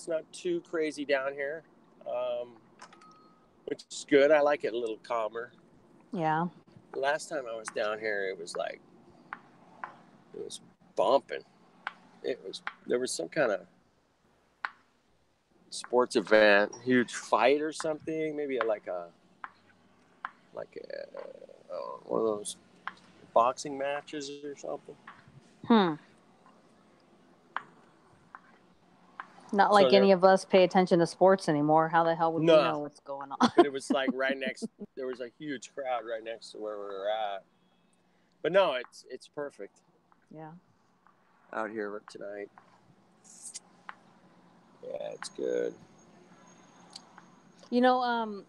It's not too crazy down here, which is good. I like it a little calmer. Yeah. Last time I was down here, it was bumping. There was some kind of sports event, huge fight or something. Maybe like a one of those boxing matches or something. Not like any of us pay attention to sports anymore. How the hell would we know what's going on? But it was like there was a huge crowd right next to where we were at. But no, it's perfect. Yeah. Out here tonight. Yeah, it's good. You know,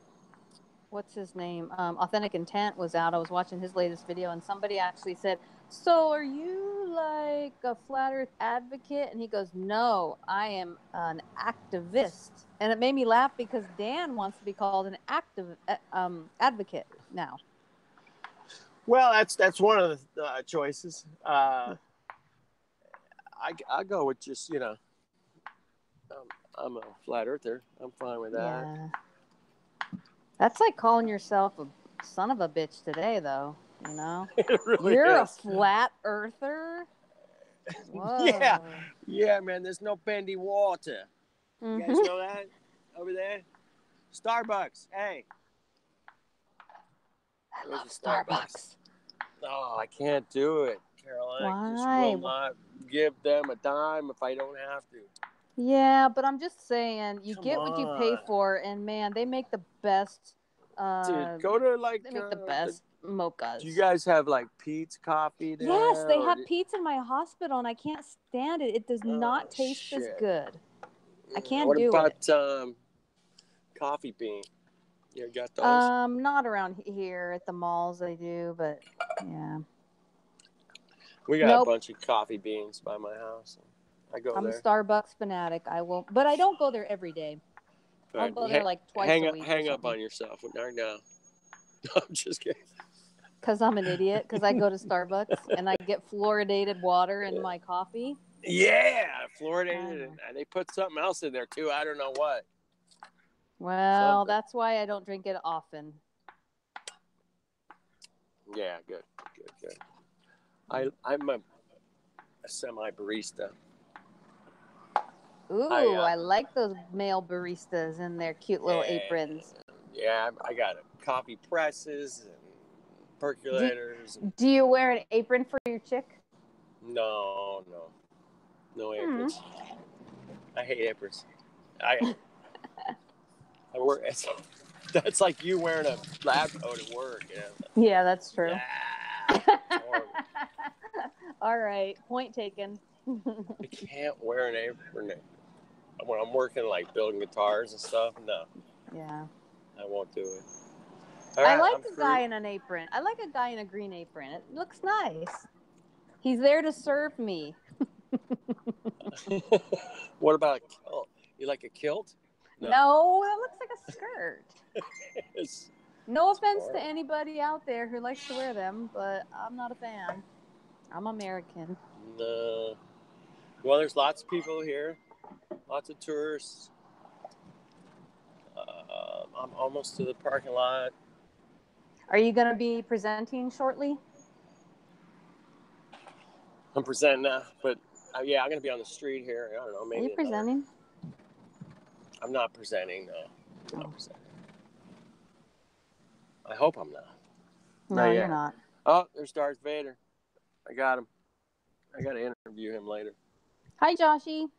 what's his name? Authentic Intent was out. I was watching his latest video, and somebody actually said, "So are you like a flat Earth advocate?" And he goes, "No, I am an activist." And it made me laugh because Dan wants to be called an advocate now. Well, that's one of the choices. I go with just, I'm a flat earther. I'm fine with that. Yeah. That's like calling yourself a son of a bitch today, though. You know, it really you're is. a flat earther. Whoa. Yeah, man. There's no Bendy Water. You guys know that over there? Starbucks. Hey. I love Starbucks. Oh, I can't do it, Caroline. Why? I just will not give them a dime if I don't have to. Yeah, but I'm just saying, you get what you pay for, and man, they make the best. Dude, go to they make the best mochas. Do you guys have like Pete's coffee there? Yes, they have Pete's in my hospital, and I can't stand it. It does not taste as good. I can't do it. What about coffee bean? You got those? Not around here at the malls. They do, but yeah. We got a bunch of coffee beans by my house. I go there. I'm a Starbucks fanatic. But I don't go there every day. I'll go there like twice a week. Hang up on yourself right now. I'm just kidding. Because I'm an idiot. Because I go to Starbucks and I get fluoridated water in my coffee. Yeah, fluoridated, and they put something else in there too. I don't know what. Well, that's why I don't drink it often. Yeah, good. I'm a semi-barista. Ooh, I like those male baristas in their cute little aprons. Yeah, I got coffee presses and percolators. Do you wear an apron for your chick? No aprons. I hate aprons. I work. That's like you wearing a lab coat at work. Yeah, that's true. Yeah, all right, point taken. I can't wear an apron when I'm working like building guitars and stuff. No. Yeah. I won't do it. I like a guy in an apron. I like a guy in a green apron. It looks nice. He's there to serve me. What about a kilt? You like a kilt? No, that looks like a skirt. No offense to anybody out there who likes to wear them, but I'm not a fan. I'm American. No. Well, there's lots of people here. Lots of tourists. I'm almost to the parking lot. Are you going to be presenting shortly? I'm presenting now, but I'm going to be on the street here. I don't know, maybe. Are you presenting? I'm not presenting, no. I'm not presenting. I hope I'm not. No, you're not. Oh, there's Darth Vader. I got him. I got to interview him later. Hi, Joshy.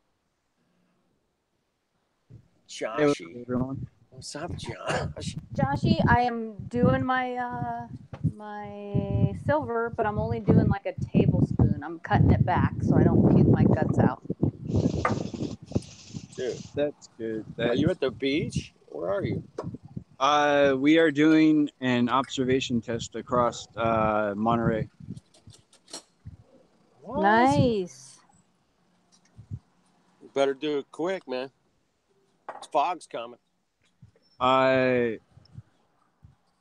Joshy. Hey, everyone. What's up, Josh? Joshy, I am doing my my silver, but I'm only doing like a tablespoon. I'm cutting it back so I don't puke my guts out. Dude, that's good. Are you at the beach? Where are you? We are doing an observation test across Monterey. What? Nice. You better do it quick, man. Fog's coming.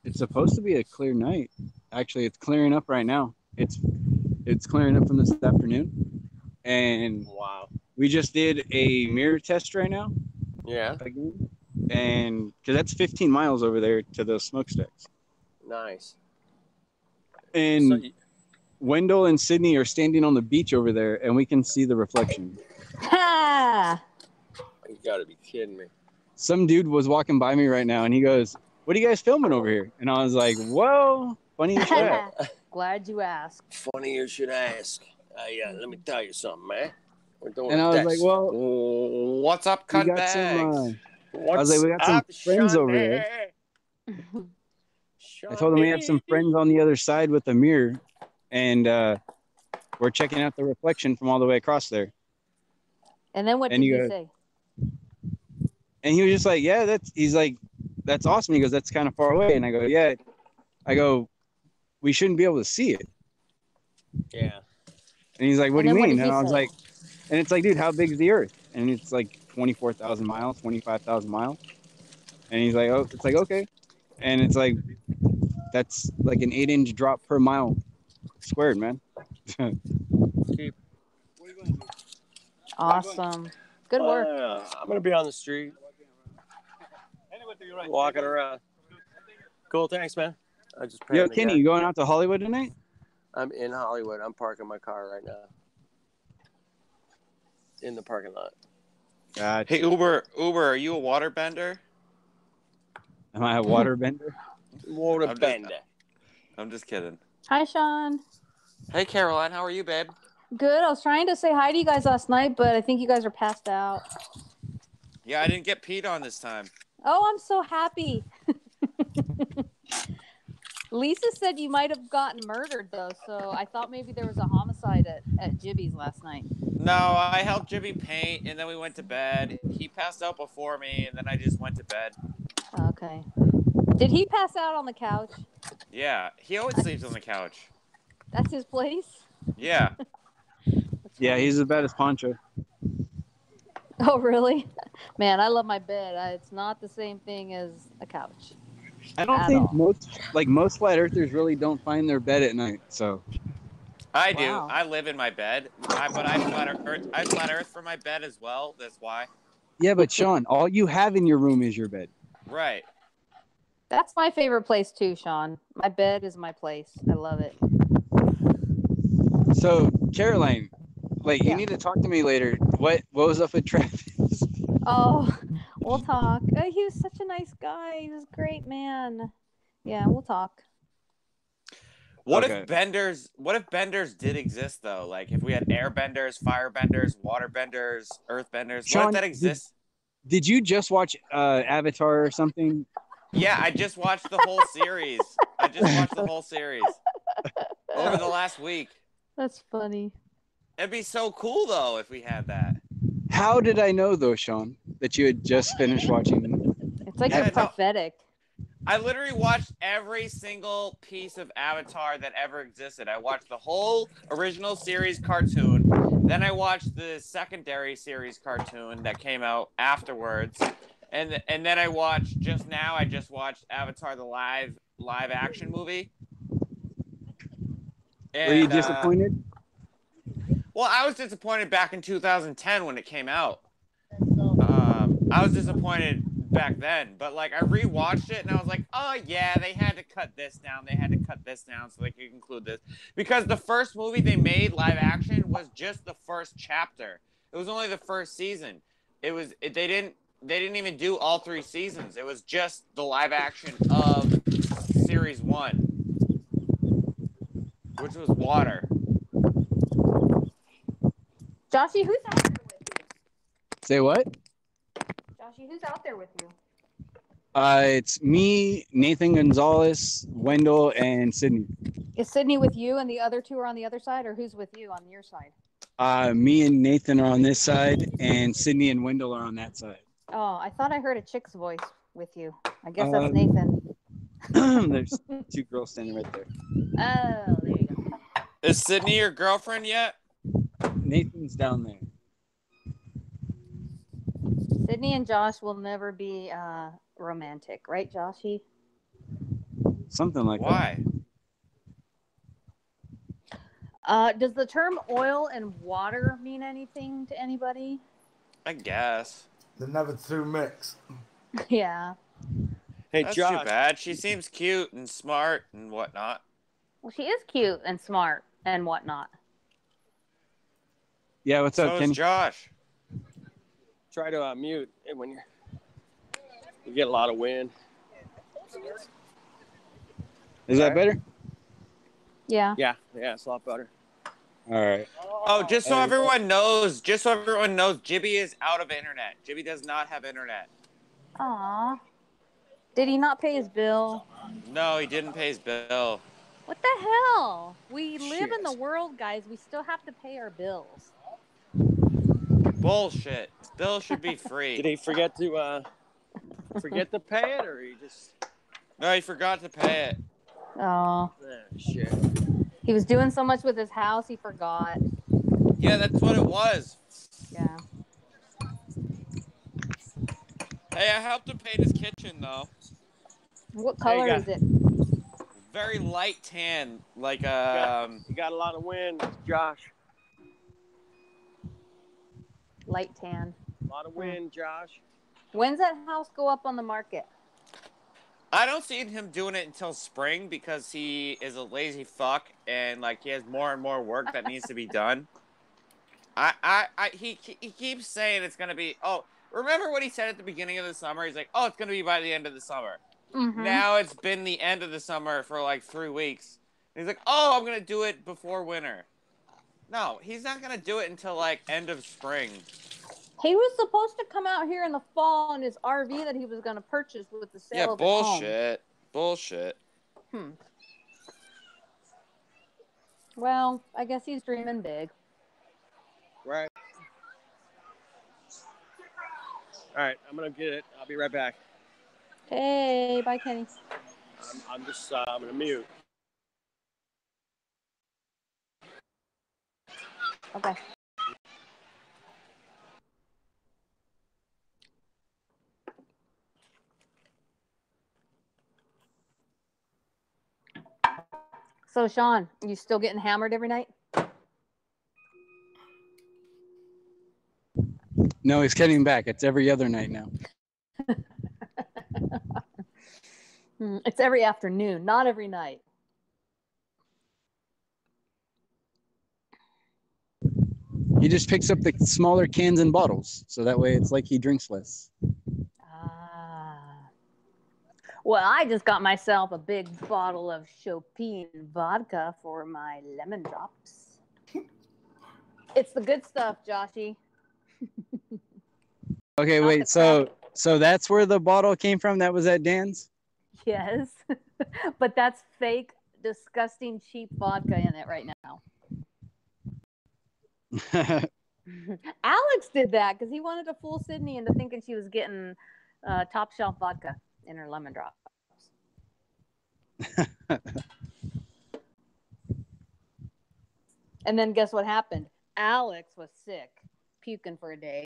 It's supposed to be a clear night. Actually, it's clearing up right now. It's clearing up from this afternoon. And wow. We just did a mirror test right now. Yeah. again, and because that's 15 miles over there to those smokestacks. Nice. And Wendell and Sydney are standing on the beach over there, and we can see the reflection. Ha! You gotta be kidding me. Some dude was walking by me right now, and he goes, "What are you guys filming over here?" And I was like, "Whoa, funny you should ask." Glad you asked. Funny you should ask. Let me tell you something, man. We're doing And I was like, "Well, what's up, we cunt got bags? some." I was like, "We got some friends over there." I told him we have some friends on the other side with a mirror, and we're checking out the reflection from all the way across there. And then what did he say? And he was just like, "Yeah, that's awesome." He goes, "That's kind of far away." And I go, "Yeah." I go, "We shouldn't be able to see it." Yeah. And he's like, "What do you mean?" And I was say? like, and it's like, "Dude, how big is the Earth?" And it's like 24,000 miles, 25,000 miles. And he's like, "Oh," it's like, "Okay." And it's like, that's like an 8-inch drop per mile squared, man. Awesome. Good work. I'm gonna be on the street, walking around. Cool, thanks, man. I just Yo, Kenny, you going out to Hollywood tonight? I'm in Hollywood. I'm parking my car right now in the parking lot. God. Hey, Uber, are you a water bender? Am I a water bender? Water bender. I'm just kidding. Hi, Sean. Hey, Caroline, how are you, babe? Good. I was trying to say hi to you guys last night, but I think you guys are passed out. Yeah, I didn't get peed on this time. Oh, I'm so happy. Lisa said you might have gotten murdered, though, so I thought maybe there was a homicide at Jibby's last night. No, I helped Jibby paint, and then we went to bed. He passed out before me, and then I just went to bed. Okay. Did he pass out on the couch? Yeah, he always sleeps on the couch. That's his place? Yeah. Yeah, he's as bad as Poncho. Oh, really? Man, I love my bed. It's not the same thing as a couch. I don't think most flat earthers really don't find their bed at night. So I do. I live in my bed, but I flat earth for my bed as well. That's why. Yeah, but Sean, all you have in your room is your bed. Right. That's my favorite place too, Sean. My bed is my place. I love it. So, Caroline, you need to talk to me later. What was up with Travis? Oh, we'll talk. He was such a nice guy. He was a great man. Yeah, we'll talk. What if benders did exist though? Like if we had air benders, fire benders, water benders, earth benders, Sean, what if that exists? Did you just watch Avatar or something? Yeah, I just watched the whole series. Over the last week. That's funny. It'd be so cool though if we had that. How did I know though, Sean, that you had just finished watching them? It's like you're prophetic. I literally watched every single piece of Avatar that ever existed. I watched the whole original series cartoon. Then I watched the secondary series cartoon that came out afterwards. And then I watched Avatar the live action movie. And, were you disappointed? Well, I was disappointed back in 2010 when it came out. I was disappointed back then, but I rewatched it and I was like, oh yeah, they had to cut this down. So they could include this because the first movie they made live action was just the first chapter. It was only the first season. They didn't even do all 3 seasons. It was just the live action of series 1, which was water. Joshy, who's out there with you? Say what? Joshy, who's out there with you? It's me, Nathan Gonzalez, Wendell, and Sydney. Is Sydney with you and the other 2 are on the other side, or who's with you on your side? Me and Nathan are on this side, and Sydney and Wendell are on that side. Oh, I thought I heard a chick's voice with you. I guess that's Nathan. There's 2 girls standing right there. Oh, there you go. Is Sydney your girlfriend yet? Nathan's down there. Sydney and Josh will never be romantic, right, Joshy? Something like Why? Does the term oil and water mean anything to anybody? I guess. They never two mix. Yeah. Hey, That's Josh. too bad. She seems cute and smart and whatnot. Well, she is cute and smart and whatnot. Yeah, what's up, So is Kenny? Josh. Try to mute it when you get a lot of wind. Is that better? Yeah. Yeah, it's a lot better. All right. Oh, just so everyone knows, Jibby is out of internet. Jibby does not have internet. Aw. Did he not pay his bill? No, he didn't pay his bill. What the hell? We live in the Shit. world, guys. We still have to pay our bills. Bullshit. Bill should be free. Did he forget to pay it, or he just? No, he forgot to pay it. Oh. Shit. He was doing so much with his house, he forgot. Yeah, that's what it was. Yeah. Hey, I helped him paint his kitchen, though. What color is it? Very light tan, like You got a lot of wind, Josh. Light tan. A lot of wind, Josh. When's that house go up on the market? I don't see him doing it until spring because he is a lazy fuck and like he has more and more work that needs to be done. He keeps saying it's gonna be. Oh, remember what he said at the beginning of the summer? He's like, oh, it's gonna be by the end of the summer. Mm-hmm. Now it's been the end of the summer for like 3 weeks. And he's like, oh, I'm gonna do it before winter. No, he's not gonna do it until like end of spring. He was supposed to come out here in the fall in his RV that he was going to purchase with the sale of his home. Bullshit. Well, I guess he's dreaming big. Right. All right, I'm gonna get it. I'll be right back. Hey, bye, Kenny. I'm just I'm gonna mute. Okay. So, Sean, you still getting hammered every night? No, he's getting back. It's every other night now. It's every afternoon, not every night. He just picks up the smaller cans and bottles, so that way it's like he drinks less. Well, I just got myself a big bottle of PonchoPete vodka for my lemon drops. It's the good stuff, Joshy. Okay, wait. So that's where the bottle came from? That was at Dan's? Yes, but that's fake, disgusting, cheap vodka in it right now. Alex did that because he wanted to fool Sydney into thinking she was getting top shelf vodka in her lemon drops. And then guess what happened? Alex was sick, puking for a day.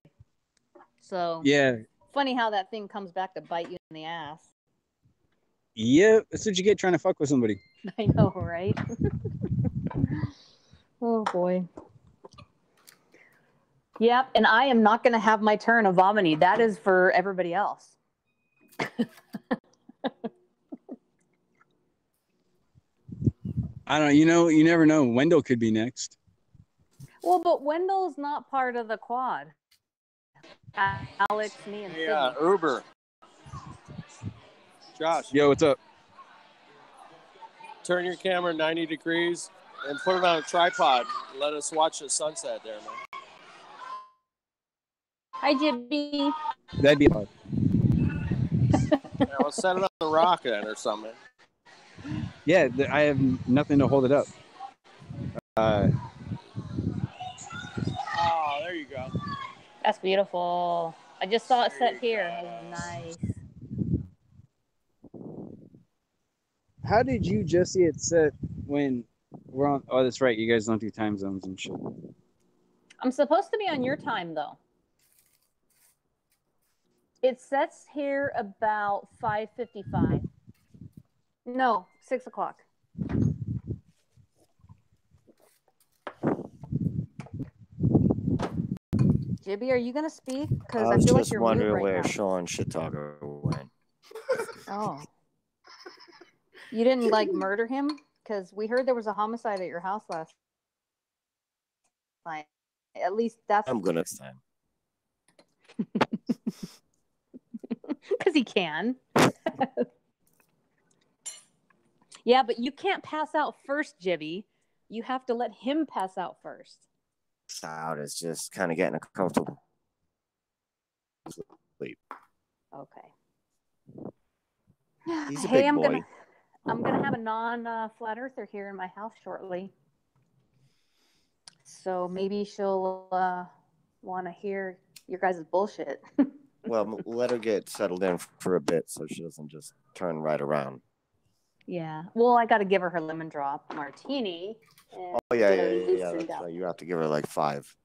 So yeah, funny how that thing comes back to bite you in the ass. Yeah, that's what you get trying to fuck with somebody. I know, right? Oh boy. Yep, and I am not going to have my turn of vomiting. That is for everybody else. I don't know. You never know. Wendell could be next. Well, but Wendell's not part of the quad. Alex, me, and Hey, Sydney. Uber. Josh. Yo, what's up? Turn your camera 90 degrees and put it on a tripod. Let us watch the sunset there, man. Hi, Jibby. That'd be hard. Yeah, we'll set it on the rock then or something. Yeah, I have nothing to hold it up. Oh, there you go. That's beautiful. I just saw it set here. It was nice. How did you just see it set when we're on? Oh, that's right. You guys don't do time zones and shit. I'm supposed to be on your time, though. It sets here about 5:55. No, 6 o'clock. Jibby, are you gonna speak? Because I I was feel like just you're mute wondering right where now. Sean Shittalker went. Oh. You didn't like murder him? Because we heard there was a homicide at your house last night. At least that's I'm gonna next time. because he can. Yeah, but you can't pass out first, Jibby. You have to let him pass out first. Out is just kind of getting a comfortable sleep. Okay. He's a Hey, big boy. I'm gonna have a non-flat earther here in my house shortly, so maybe she'll want to hear your guys' bullshit. Well, let her get settled in for a bit so she doesn't just turn right around. Yeah. Well, I got to give her lemon drop martini. Oh yeah. That's right. You have to give her like 5.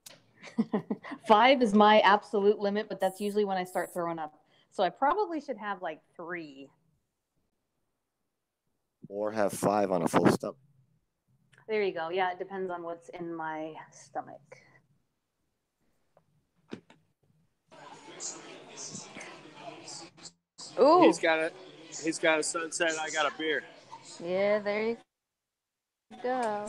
5 is my absolute limit, but that's usually when I start throwing up. So I probably should have like 3. Or have 5 on a full stomach. There you go. Yeah, it depends on what's in my stomach. Ooh. He's got a sunset. I got a beer. Yeah, there you go.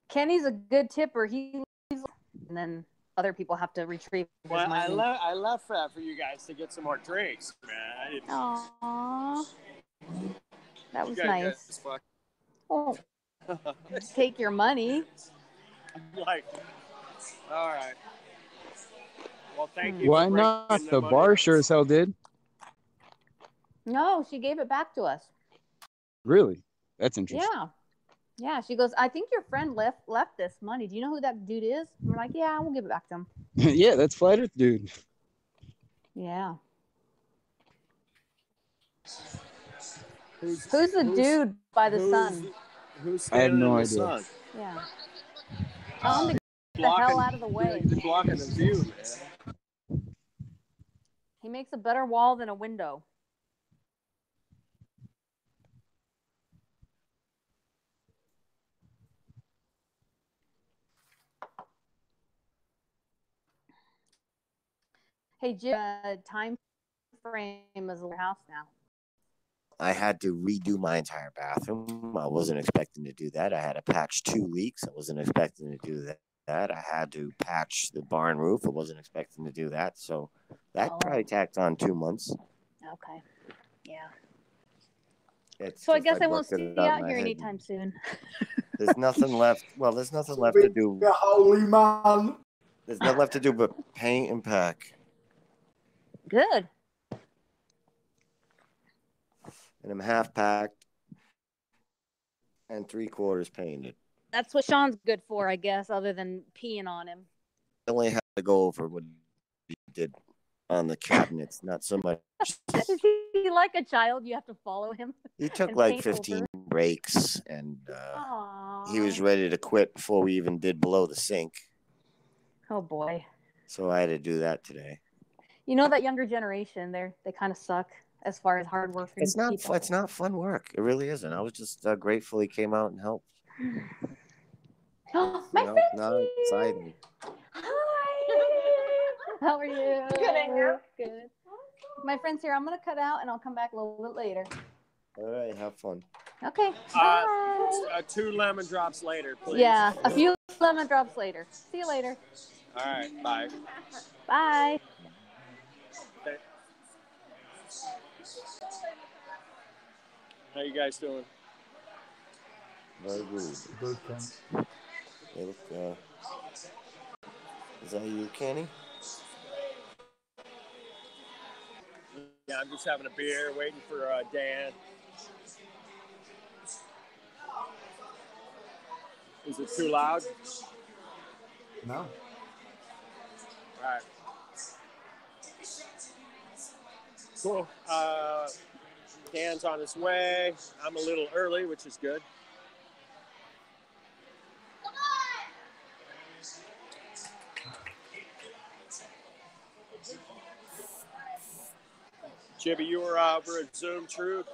Kenny's a good tipper. He leaves, and then other people have to retrieve his Well, money. I left that for you guys to get some more drinks, man. Aww. That was You nice. guys Oh, take your money. like, all right. Well, thank you. Why not? The bar sure as hell did. No, she gave it back to us. Really? That's interesting. Yeah. She goes, I think your friend left this money. Do you know who that dude is? And we're like, yeah, we'll give it back to him. Yeah, that's Flat Earth dude. Yeah. Who's the dude by the sun? Who's standing in the sun? Yeah. Tell him to get the hell out of the way. He's blocking the view, man. He makes a better wall than a window. Hey, Jim, time frame is your house now. I had to redo my entire bathroom. I wasn't expecting to do that. I had to patch 2 leaks. I wasn't expecting to do that. I had to patch the barn roof. I wasn't expecting to do that. So that probably tacked on 2 months. Okay. Yeah. So I guess I won't see you out here anytime soon. There's nothing left. Well, there's nothing left to do. Holy man. There's nothing left to do but paint and pack. Good. And I'm half packed and 3/4 painted. That's what Sean's good for, I guess, other than peeing on him. I only had to go over what he did on the cabinets, not so much. Is he like a child? You have to follow him? He took like 15 breaks, and he was ready to quit before we even did below the sink. Oh, boy. So I had to do that today. You know that younger generation, they kind of suck as far as hard work. It's not fun work. It really isn't. I was just grateful he came out and helped. Oh, my friend's not exciting. Hi. How are you? Good. Good. My friend's here. I'm gonna cut out and I'll come back a little bit later. All right, have fun. Okay. Bye. 2 lemon drops later, please. Yeah, a few lemon drops later. See you later. All right. Bye. Bye. How you guys doing? Very good. Good, Ken. Hey, look, is that you, Kenny? Yeah, I'm just having a beer, waiting for Dan. Is it too loud? No. All right. Cool. Dan's on his way. I'm a little early, which is good. Jibby, you were over at Zoom Truth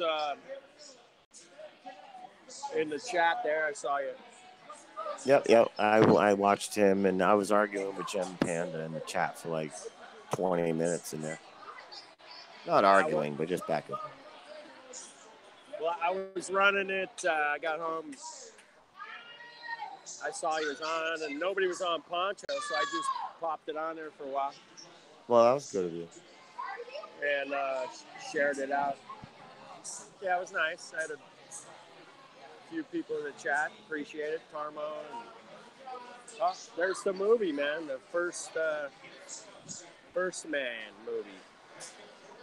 in the chat there. I saw you. Yep. I watched him, and I was arguing with Gem Panda in the chat for like 20 minutes in there. Not arguing, but just back and forth. Well, I was running it. I got home. I saw he was on, and nobody was on Poncho, so I just popped it on there for a while. Well, that was good of you. And shared it out. Yeah, it was nice. I had a few people in the chat. Appreciate it. Tarmo. And, oh, there's the movie, man. The first Man movie.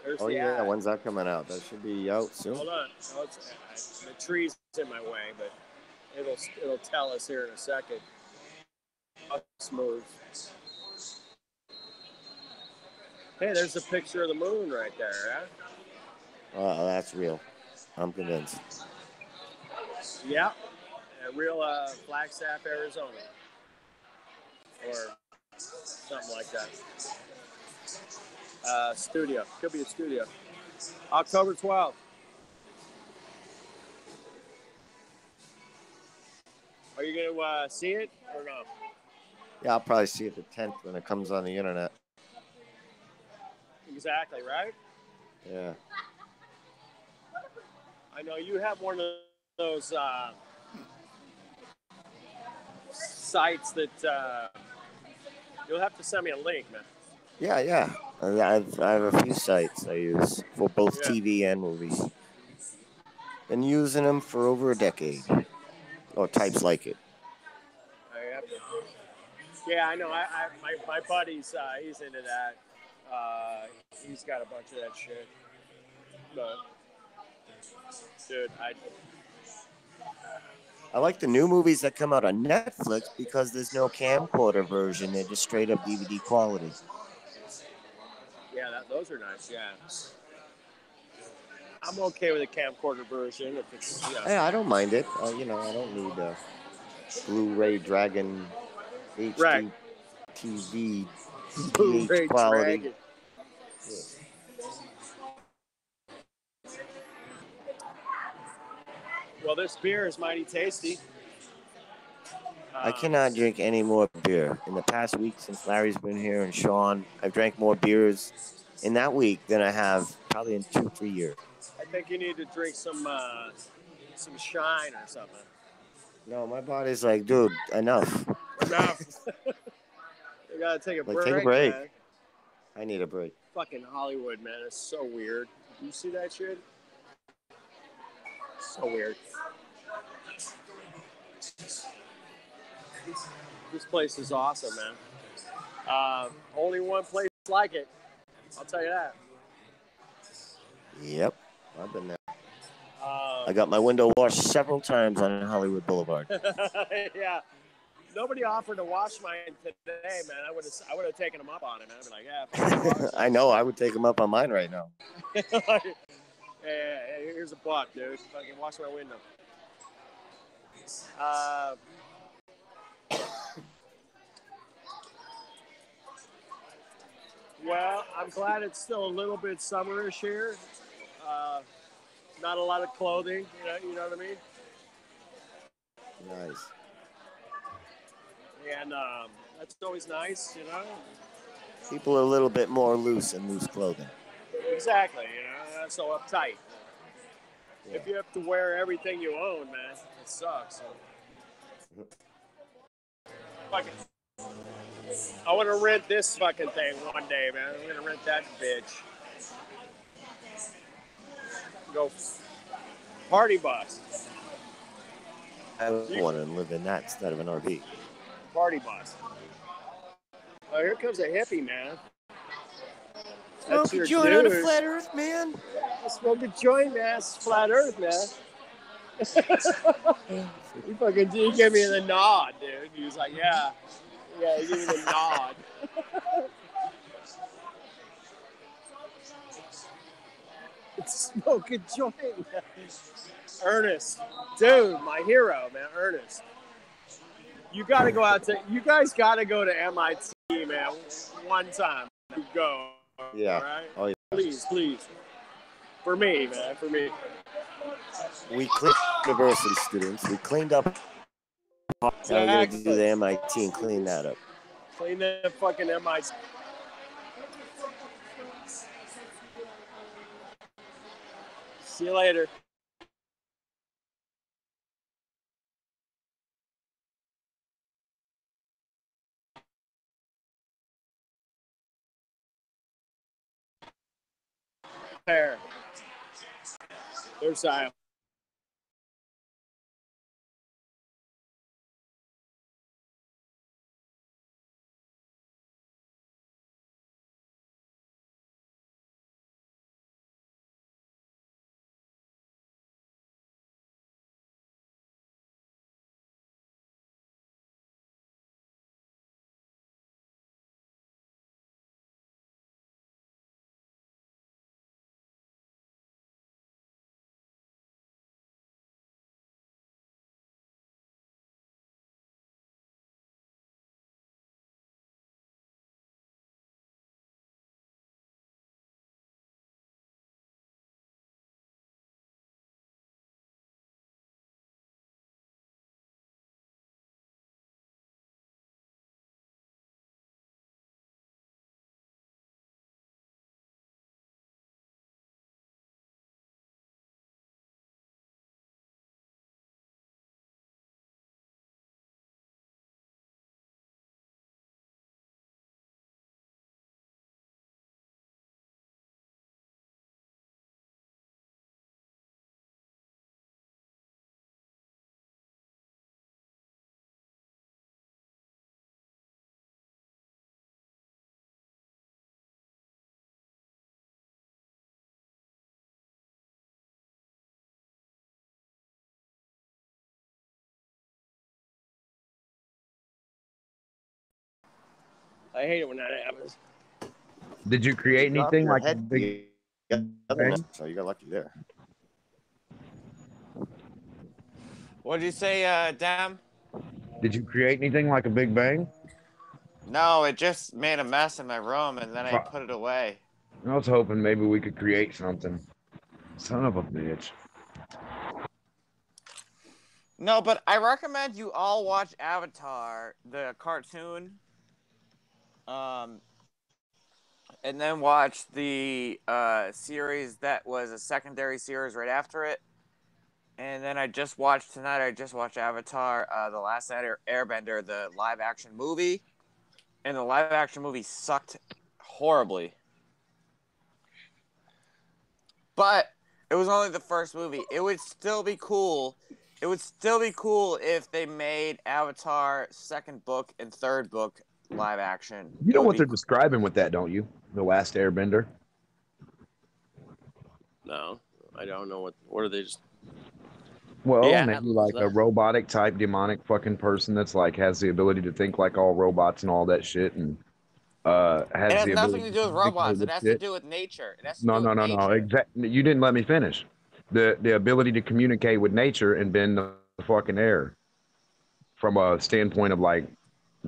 There's the ad. When's that coming out? That should be out soon. Hold on. Oh, the tree's in my way, but it'll tell us here in a second. Smooth. Hey, there's a picture of the moon right there, huh? Oh, that's real. I'm convinced. Yeah. Real Flagstaff, Arizona. Or something like that. Studio. Could be a studio. October 12th. Are you going to see it or no? Yeah, I'll probably see it the 10th when it comes on the internet. Exactly, right? Yeah. I know you have one of those sites that you'll have to send me a link, man. Yeah. I have a few sites I use for both TV and movies. Been using them for over a decade. Or types like it. Yeah, I know. My buddy's he's into that. He's got a bunch of that shit. But dude, I like the new movies that come out on Netflix because there's no camcorder version. They're just straight up DVD quality. Yeah, those are nice. Yeah, I'm okay with a camcorder version if it's. Yeah, I don't mind it. I don't need a Blu-ray Dragon HD TV Blu-ray quality. Dragon. Yeah. Well, this beer is mighty tasty. I cannot drink any more beer. In the past week since Larry's been here and Sean, I've drank more beers in that week than I have probably in 2-3 years. I think you need to drink some Shine or something. No, my body's like, dude, enough. Enough. You gotta take a break. Take a break. Man. I need a break. Fucking Hollywood, man. It's so weird. You see that shit? So weird. This place is awesome, man. Only one place like it. I'll tell you that. Yep, I've been there. I got my window washed several times on Hollywood Boulevard. Yeah. Nobody offered to wash mine today, man. I would have taken them up on it, man. I'd be like, yeah. I know. I would take them up on mine right now. Hey, here's a buck, dude. Fucking wash my window. Well, I'm glad it's still a little bit summerish here. Not a lot of clothing, you know what I mean? Nice. And that's always nice, you know? People are a little bit more loose in loose clothing. Exactly, not so uptight. Yeah. If you have to wear everything you own, man, it sucks. Fucking, I want to rent this fucking thing one day, man. I'm going to rent that bitch. Go party bus. I want to live in that instead of an RV. Party bus. Oh, here comes a hippie, man. That's your joint on a flat earth, man. Smoke a joint, man. It's flat earth, man. He gave me the nod, dude. He was like, yeah, he gave me the nod. Smoke a joint, man. Ernest, dude, my hero, man, Ernest. You guys got to go to MIT, man, one time. You go. Yeah. All right? Oh, yeah. Please. For me, man, for me. We cleaned university students. We cleaned up How are we gonna do Exactly. the MIT and clean that up? Clean the fucking MIT. See you later. There. There's Iowa. I hate it when that happens. Did you create anything Your like a head big the other bang? night, so you got lucky there. What'd you say, Dam? Did you create anything like a big bang? No, it just made a mess in my room, and then I put it away. I was hoping maybe we could create something. Son of a bitch. No, but I recommend you all watch Avatar, the cartoon. And then watch the series that was a secondary series right after it. And then I just watched Avatar, The Last Airbender, the live action movie. And the live action movie sucked horribly. But it was only the first movie. It would still be cool. It would still be cool if they made Avatar second book and third book live action. You know what they're describing with that, don't you? The Last Airbender. No, I don't know what are they just. Well, Yeah, maybe like a robotic type demonic fucking person that's like has the ability to think like all robots and all that shit, and has It has the nothing ability to do with robots. It has to shit. do with nature. It has to No, do no, with no, no. nature. Exactly. You didn't let me finish. The ability to communicate with nature and bend the fucking air from a standpoint of like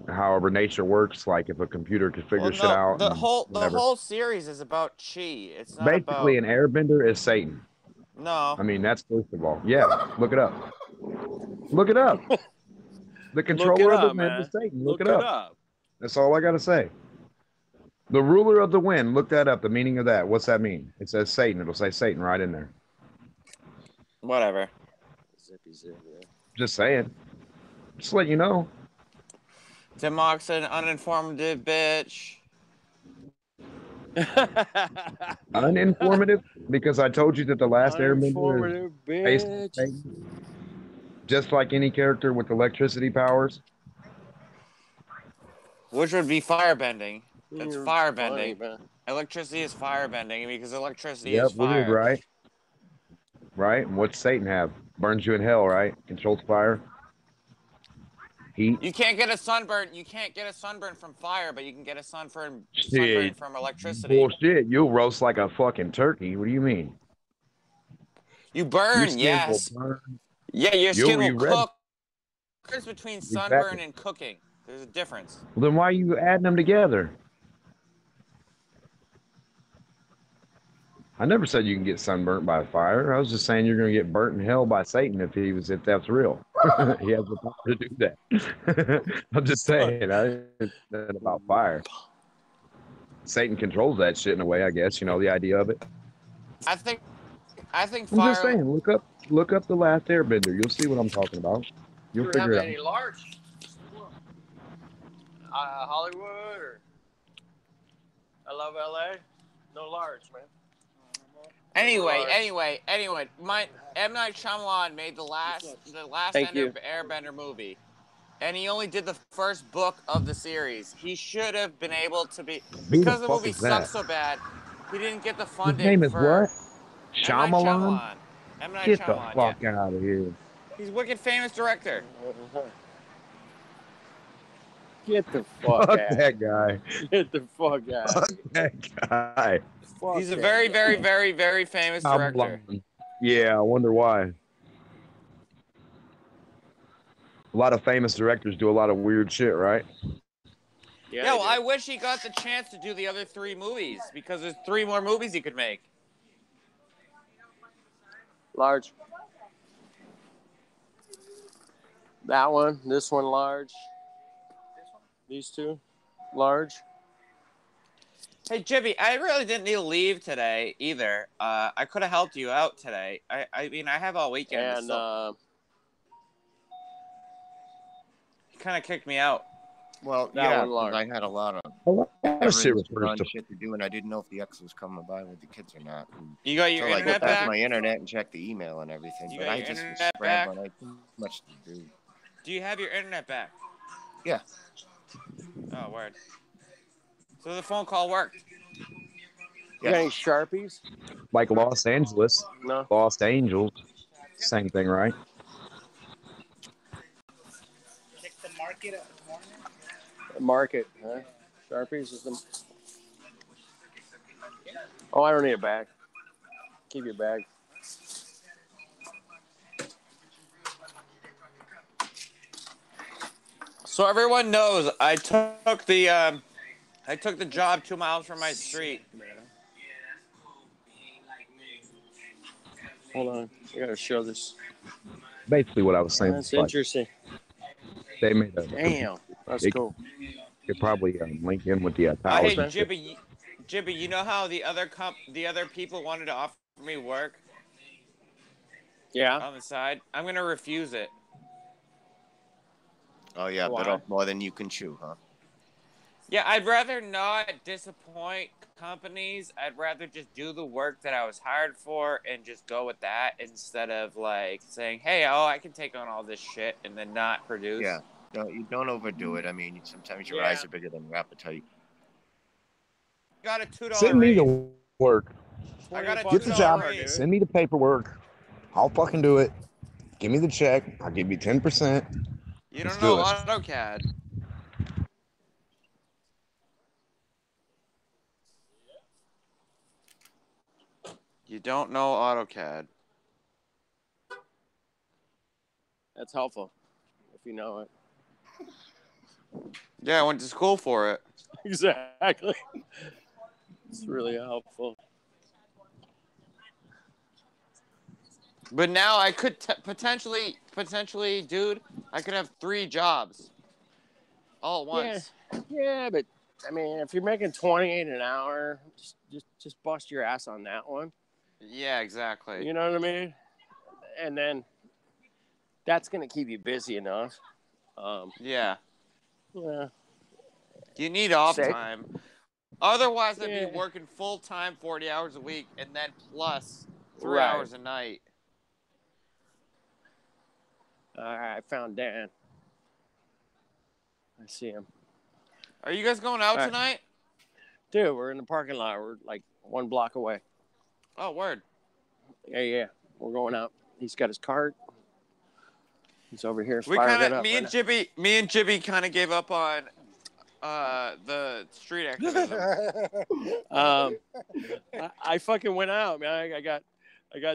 however nature works. Like if a computer could figure shit out. The and whole whatever. series is about chi. It's not Basically, about. an airbender is Satan. No. I mean, that's first of all. Yeah, look it up. Look it up. The controller of the wind is Satan. Look it up. That's all I got to say. The ruler of the wind. Look that up. The meaning of that. What's that mean? It says Satan. It'll say Satan right in there. Whatever. Zippy zip, yeah. Just saying. Just let you know. Timok's an uninformative bitch. Uninformative, because I told you that the last airbender is based on bitch. Satan. Just like any character with electricity powers. Which would be firebending. That's You're firebending. funny, Electricity is firebending because electricity Yep, is fire. weird, right? Right? And what's Satan have? Burns you in hell, right? Controls fire. Heat. You can't get a sunburn. You can't get a sunburn from fire, but you can get a sunburn from electricity. Bullshit. You'll roast like a fucking turkey. What do you mean? You burn, yes. Burn. Yeah, your skin will cook. There's between sunburn and cooking. There's a difference. Well, then why are you adding them together? I never said you can get sunburnt by fire. I was just saying you're going to get burnt in hell by Satan if that's real. He has the power to do that. I'm just saying. I didn't know that about fire. Satan controls that shit in a way, I guess. You know the idea of it. I think I'm just fire. saying. Look up the Last Airbender. You'll see what I'm talking about. You'll Do we figure have it out. any large? Hollywood or I Love LA? No large, man. Anyway, my M. Night Shyamalan made the last Thank you. Airbender movie, and he only did the first book of the series. He should have been able to be, Who the because the fuck movie is that? sucks so bad. He didn't get the His funding name is for what? M. Night Shyamalan? Shyamalan. M. Night Get the Shyamalan, yeah. fuck out of here. He's a wicked famous director. Get the fuck Fuck out. that guy. Get the fuck out. Fuck that guy. Fuck He's a that very, guy. very, very, very famous director. Yeah, I wonder why. A lot of famous directors do a lot of weird shit, right? Yeah, Yo, I wish he got the chance to do the other 3 movies, because there's 3 more movies he could make. large. That one, this one large. These two, large. Hey, Jibby, I really didn't need to leave today either. I could have helped you out today. I mean, I have all weekend. And he kind of kicked me out. Well, That yeah, one large. I had a lot of Shit errands to refers run, to shit to do, and I didn't know if the ex was coming by with the kids or not. And You got your until I internet got back back? to my internet and checked the email and everything, You but got I your just was internet scrambling. back? I had too much to do. Do you have your internet back? Yeah. Oh, word. So the phone call worked. you got any Sharpies? like Los Angeles, No. Lost Angels, same thing, right? Check the market at the corner. Market, huh? Sharpies is the. Oh, I don't need a bag. Keep your bag. So everyone knows I took the job 2 miles from my street. Hold on, I gotta show this. Basically, what I was saying. That's interesting. They made a. Damn, that's cool. Could probably link in with the Hey, powers. Jibby, you know how the other people wanted to offer me work? Yeah. On the side? I'm gonna refuse it. Oh, yeah, Why? bit off more than you can chew, huh? Yeah, I'd rather not disappoint companies. I'd rather just do the work that I was hired for and just go with that instead of like saying, "Hey, I can take on all this shit," and then not produce. Yeah. No, you don't overdo it. I mean, sometimes your eyes are bigger than your appetite. Got a $2 Send me raise. the work. I got a Get the $2 job. raise. Send me the paperwork. I'll fucking do it. Give me the check. I'll give you 10%. You Let's don't know do it. AutoCAD. You don't know AutoCAD. That's helpful if you know it. Yeah, I went to school for it. Exactly. It's really helpful. But now I could potentially, dude, I could have 3 jobs all at once. Yeah, but I mean, if you're making $28 an hour, just bust your ass on that one. Yeah, exactly. You know what I mean? And then that's gonna keep you busy enough. Yeah. Yeah. You need off Sick. time. Otherwise, I'd Yeah. be working full time 40 hours a week and then plus 3 Right. hours a night. All right, I found Dan. I see him. Are you guys going out All right. tonight? Dude, we're in the parking lot. We're like 1 block away. Oh, word. Yeah. We're going out. He's got his cart. He's over here. We firing kind it of, up me and Jibby kind of gave up on the street activism. I fucking went out, man. I got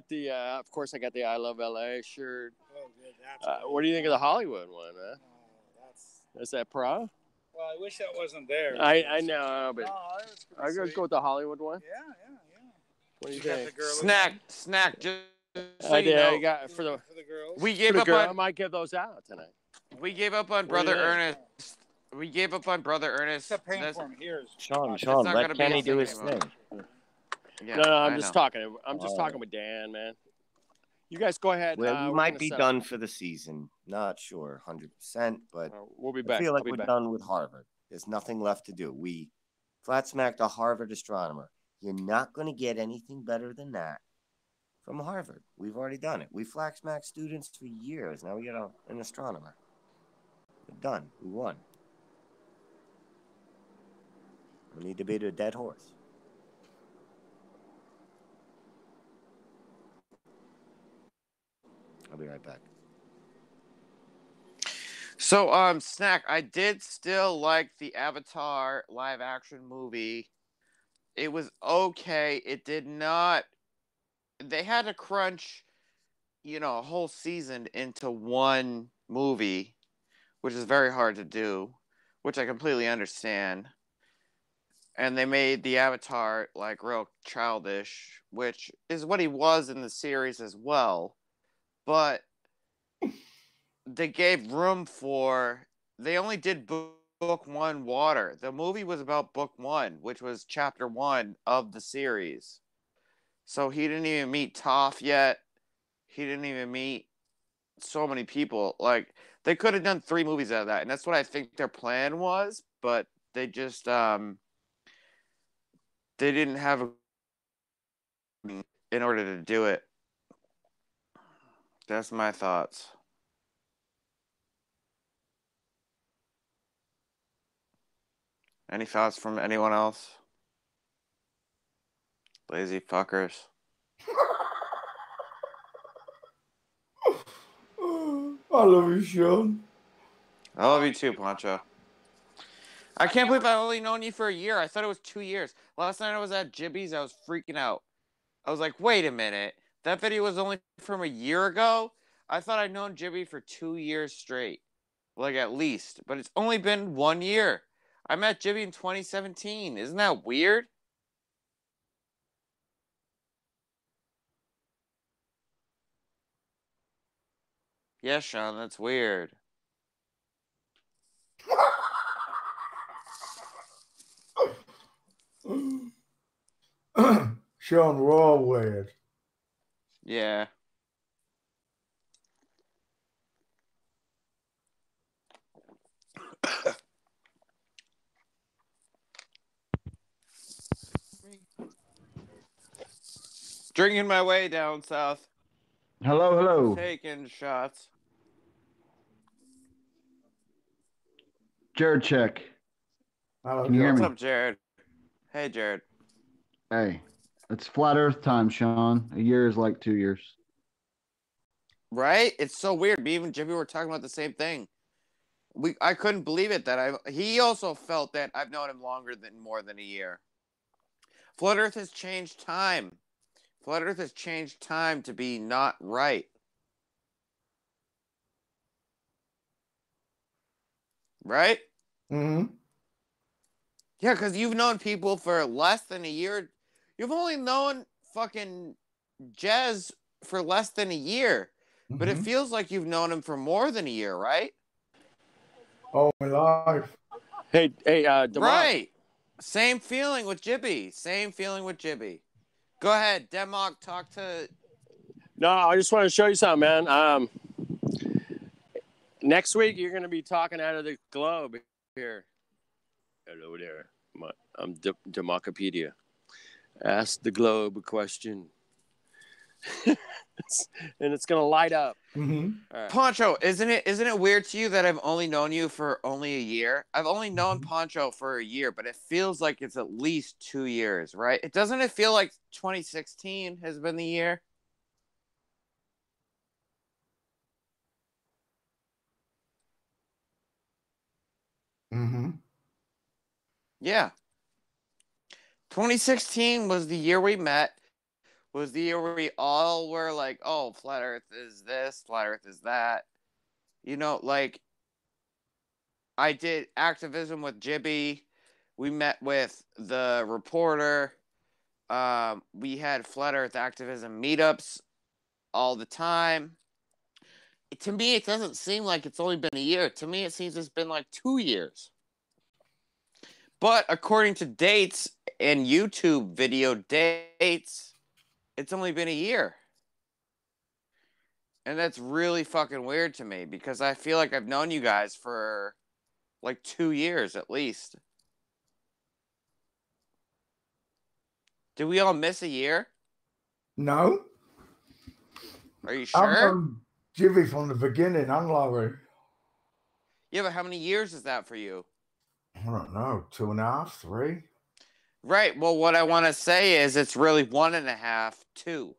the of course I got the I Love LA shirt. Oh, good. That's What do you think of the Hollywood one, man? that's. Is that pro? Well, I wish that wasn't there. I know, but No, that was I'm gonna pretty go with the Hollywood one. Yeah. What do you think? Snack. Just so I you did. know, I got for the girls. we for gave the up girl. I on. might give those out tonight. We gave up on What do you Brother think? Ernest. We gave up on Brother Ernest. Except paying for them. Here's Sean, It's not let gonna be Kenny a do thing his anymore. thing. Yeah, No, I'm I just know. talking. I'm just talking with Dan, man. You guys go ahead. Well, we we're might gonna be set done up. for the season. Not sure, 100%, but We'll be I back. feel like I'll be we're back. done with Harvard. There's nothing left to do. We flat smacked a Harvard astronomer. You're not going to get anything better than that from Harvard. We've already done it. We flat smacked students for years. Now we get an astronomer. We're done. We won. We need to beat a dead horse. I'll be right back. So, Snack, I did still like the Avatar live action movie. It was okay. It did not. They had to crunch, a whole season into one movie, which is very hard to do, which I completely understand. And they made the Avatar like real childish, which is what he was in the series as well. But they gave room for. They only did book one water. The movie was about book one, which was chapter one of the series. So he didn't even meet Toph yet. He didn't even meet so many people. Like, they could have done 3 movies out of that, and that's what I think their plan was, but they just they didn't have a in order to do it. That's my thoughts. Any thoughts from anyone else? Lazy fuckers. I love you, Sean. I love you too, Poncho. I can't believe I've only known you for a year. I thought it was 2 years. Last night I was at Jibby's. I was freaking out. I was like, wait a minute. That video was only from a year ago? I thought I'd known Jibby for 2 years straight. Like, at least. But it's only been 1 year. I met Jibby in 2017. Isn't that weird? Yeah, Sean, that's weird. Sean, we're all weird. Yeah. Drinking my way down south. Hello. Taking shots. Jared, check. Hello, Can you hear What's me? up, Jared? Hey, Jared. Hey, it's flat Earth time, Sean. A year is like 2 years. Right? It's so weird. Me and Jimmy were talking about the same thing. I couldn't believe it that he also felt that I've known him more than a year. Flat Earth has changed time. Flat Earth has changed time to be not right. Right? Mm-hmm. Yeah, because you've known people for less than a year. You've only known fucking Jez for less than a year. Mm-hmm. But it feels like you've known him for more than a year, right? All my life. Hey, Demont. Right. Same feeling with Jibby. Go ahead, Demok, talk to... No, I just want to show you something, man. Next week, you're going to be talking out of the globe here. Hello there. I'm Democopedia. Ask the globe a question. And it's going to light up. Mm-hmm. Right. Poncho, isn't it weird to you that I've only known you for only a year? I've only known Poncho for a year, but it feels like it's at least 2 years, right? Doesn't it feel like 2016 has been the year? Mm-hmm. Yeah. 2016 was the year we met. Was the year where we all were like, oh, flat Earth is this, flat Earth is that. Like, I did activism with Jibby. We met with the reporter. We had flat Earth activism meetups all the time. To me, it doesn't seem like it's only been a year. To me, it seems it's been like 2 years. But according to dates and YouTube video dates, it's only been a year. And that's really fucking weird to me because I feel like I've known you guys for like 2 years at least. Did we all miss a year? No. Are you I've sure? known Jivy from the beginning, and Larry. Yeah, but how many years is that for you? I don't know, 2.5, 3. Right. Well, what I want to say is it's really 1.5, 2.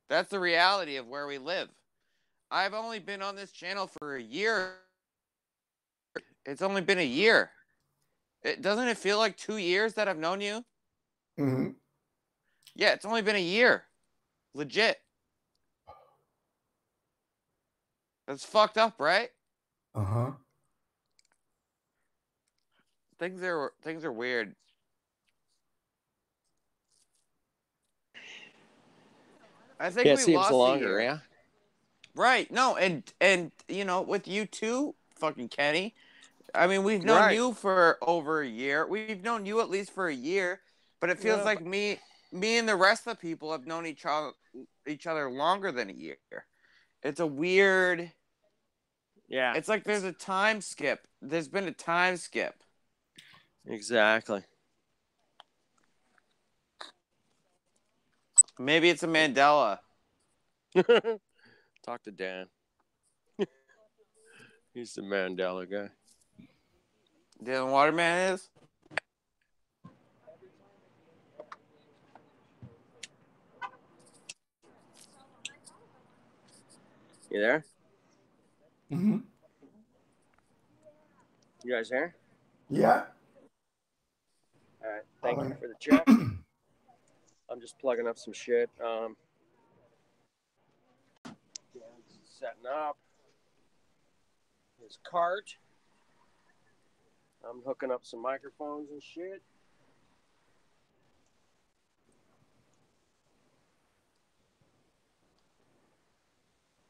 That's the reality of where we live. I've only been on this channel for a year. It's only been a year. Doesn't it feel like 2 years that I've known you? Mm-hmm. Yeah, it's only been a year. Legit. That's fucked up, right? Uh-huh. Things are weird. I think Yeah, it we seems lost longer, a year. yeah. Right. No, and you know, with you too, fucking Kenny. I mean, we've known Right. you for over a year. We've known you at least for a year, but it feels Yeah, like me and the rest of the people have known each other longer than a year. It's a weird. Yeah. It's like there's a time skip. There's been a time skip. Exactly. Maybe it's a Mandela. Talk to Dan. He's the Mandela guy. Dan Waterman is? You there? Mm-hmm. You guys here? Yeah. All right. Thank you for the check. I'm just plugging up some shit. Dan's setting up his cart. I'm hooking up some microphones and shit.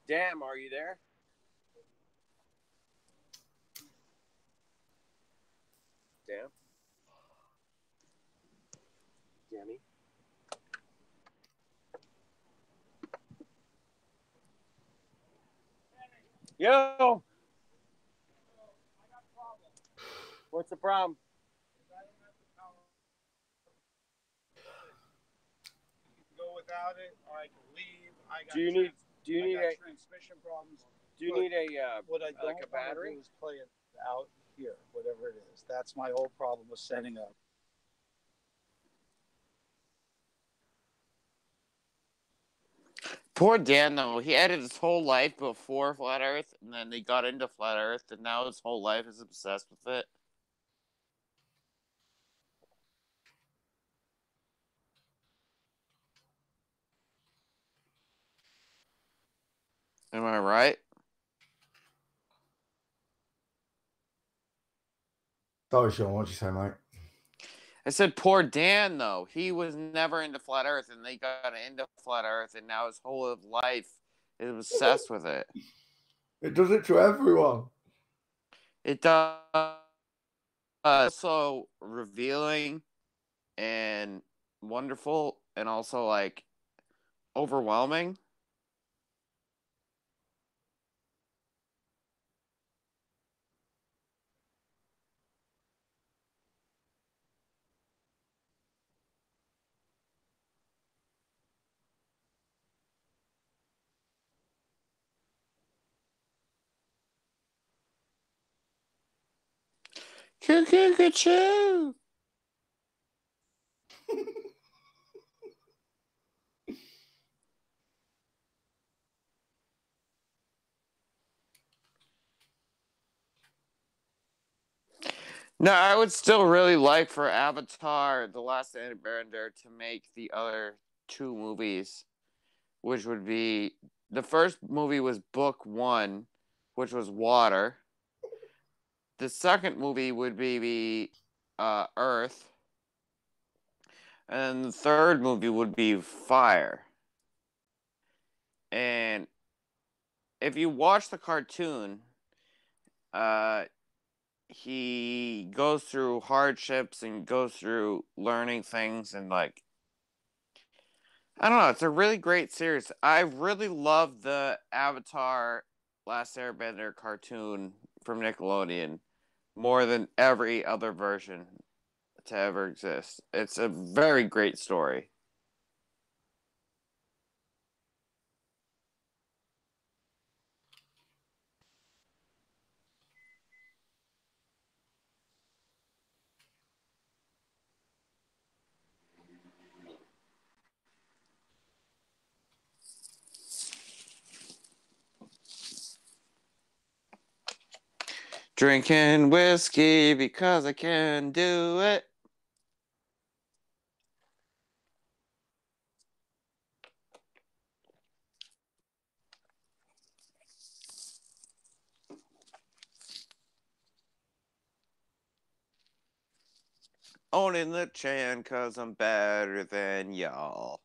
Damn, are you there? Damn. Dammy. Yo! What's the problem? Go without it, or I can leave. Do you need a transmission problems? do you need a What I don't like a battery? want to do is play it out here, whatever it is. That's my whole problem with setting up. Poor Dan, though. He had his whole life before Flat Earth, and then he got into Flat Earth, and now his whole life is obsessed with it. Am I right? Sorry, Sean, what'd you say, mate? I said poor Dan, though. He was never into Flat Earth, and they got into Flat Earth, and now his whole life is obsessed with it. It does it to everyone. It does. So revealing and wonderful, and also like overwhelming. Choo. No, I would still really like for Avatar: The Last Airbender to make the other 2 movies, which would be the first movie was Book 1, which was Water. The second movie would be Earth, And the third movie would be Fire. And if you watch the cartoon, he goes through hardships and goes through learning things and like, I don't know, it's a really great series. I really love the Avatar Last Airbender cartoon from Nickelodeon more than every other version to ever exist. It's a very great story. Drinking whiskey because I can do it. Owning the Chan cause I'm better than y'all.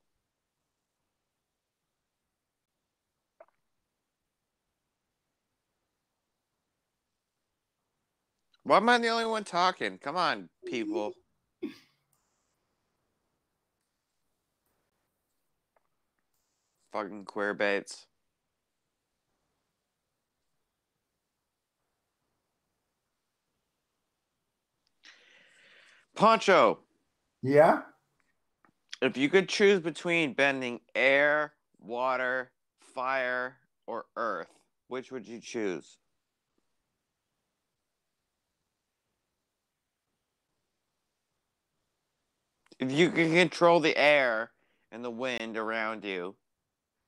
Why am I the only one talking? Come on, people. Fucking queer baits. Poncho. Yeah? If you could choose between bending air, water, fire, or earth, which would you choose? If you can control the air and the wind around you,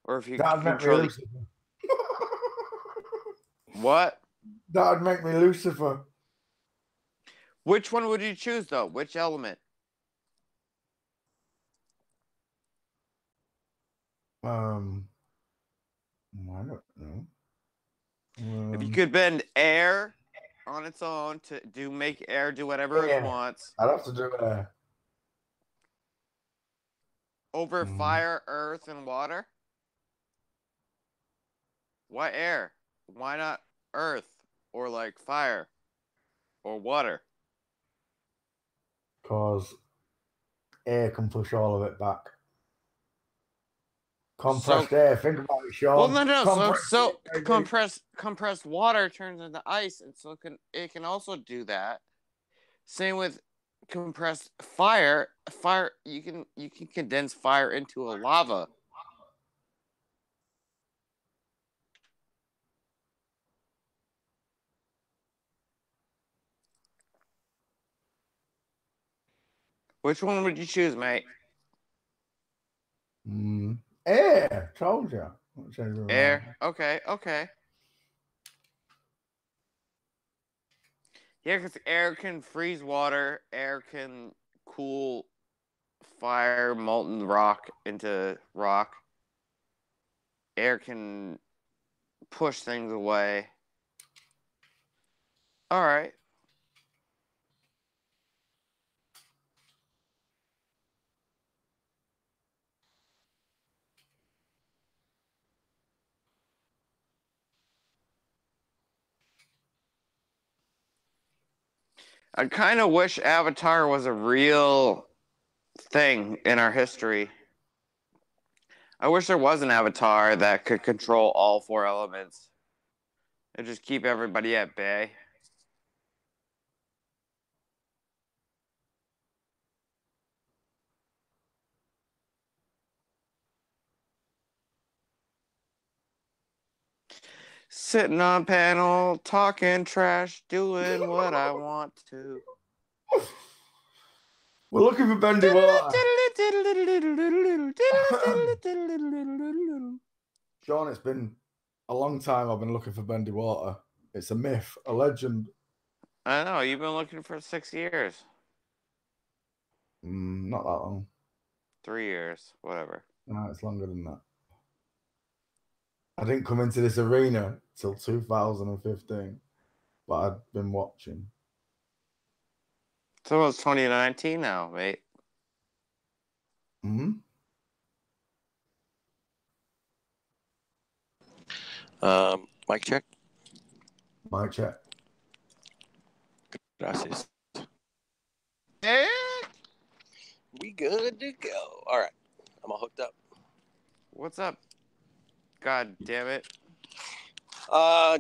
or if you That'd can make me control Lucifer. What? That'd make me Lucifer. Which one would you choose, though? Which element? I don't know. If you could bend air on its own to make air do whatever it wants. I'd have to do it. Over fire, earth, and water? Why air? Why not earth? Or like fire? Or water? Because air can push all of it back. Compressed air. Think about it, Sean. Well, no. Compressed water turns into ice, and so it can also do that. Same with compressed fire. Fire, you can condense fire into a lava. Which one would you choose, mate? Air. Told you. Air. Okay. Yeah, because air can freeze water. Air can cool fire, molten rock into rock. Air can push things away. All right. I kind of wish Avatar was a real thing in our history. I wish there was an Avatar that could control all four elements and just keep everybody at bay. Sitting on panel, talking trash, doing what I want to. We're looking for Bendy Water. Sean, it's been a long time I've been looking for Bendy Water. It's a myth, a legend. I know, you've been looking for 6 years. Not that long. 3 years, whatever. No, it's longer than that. I didn't come into this arena till 2015, but I'd been watching. So it's 2019 now, mate. Hmm. Mic check. Mic check. Gracias. Eh? We good to go. All right. I'm all hooked up. What's up? God damn it.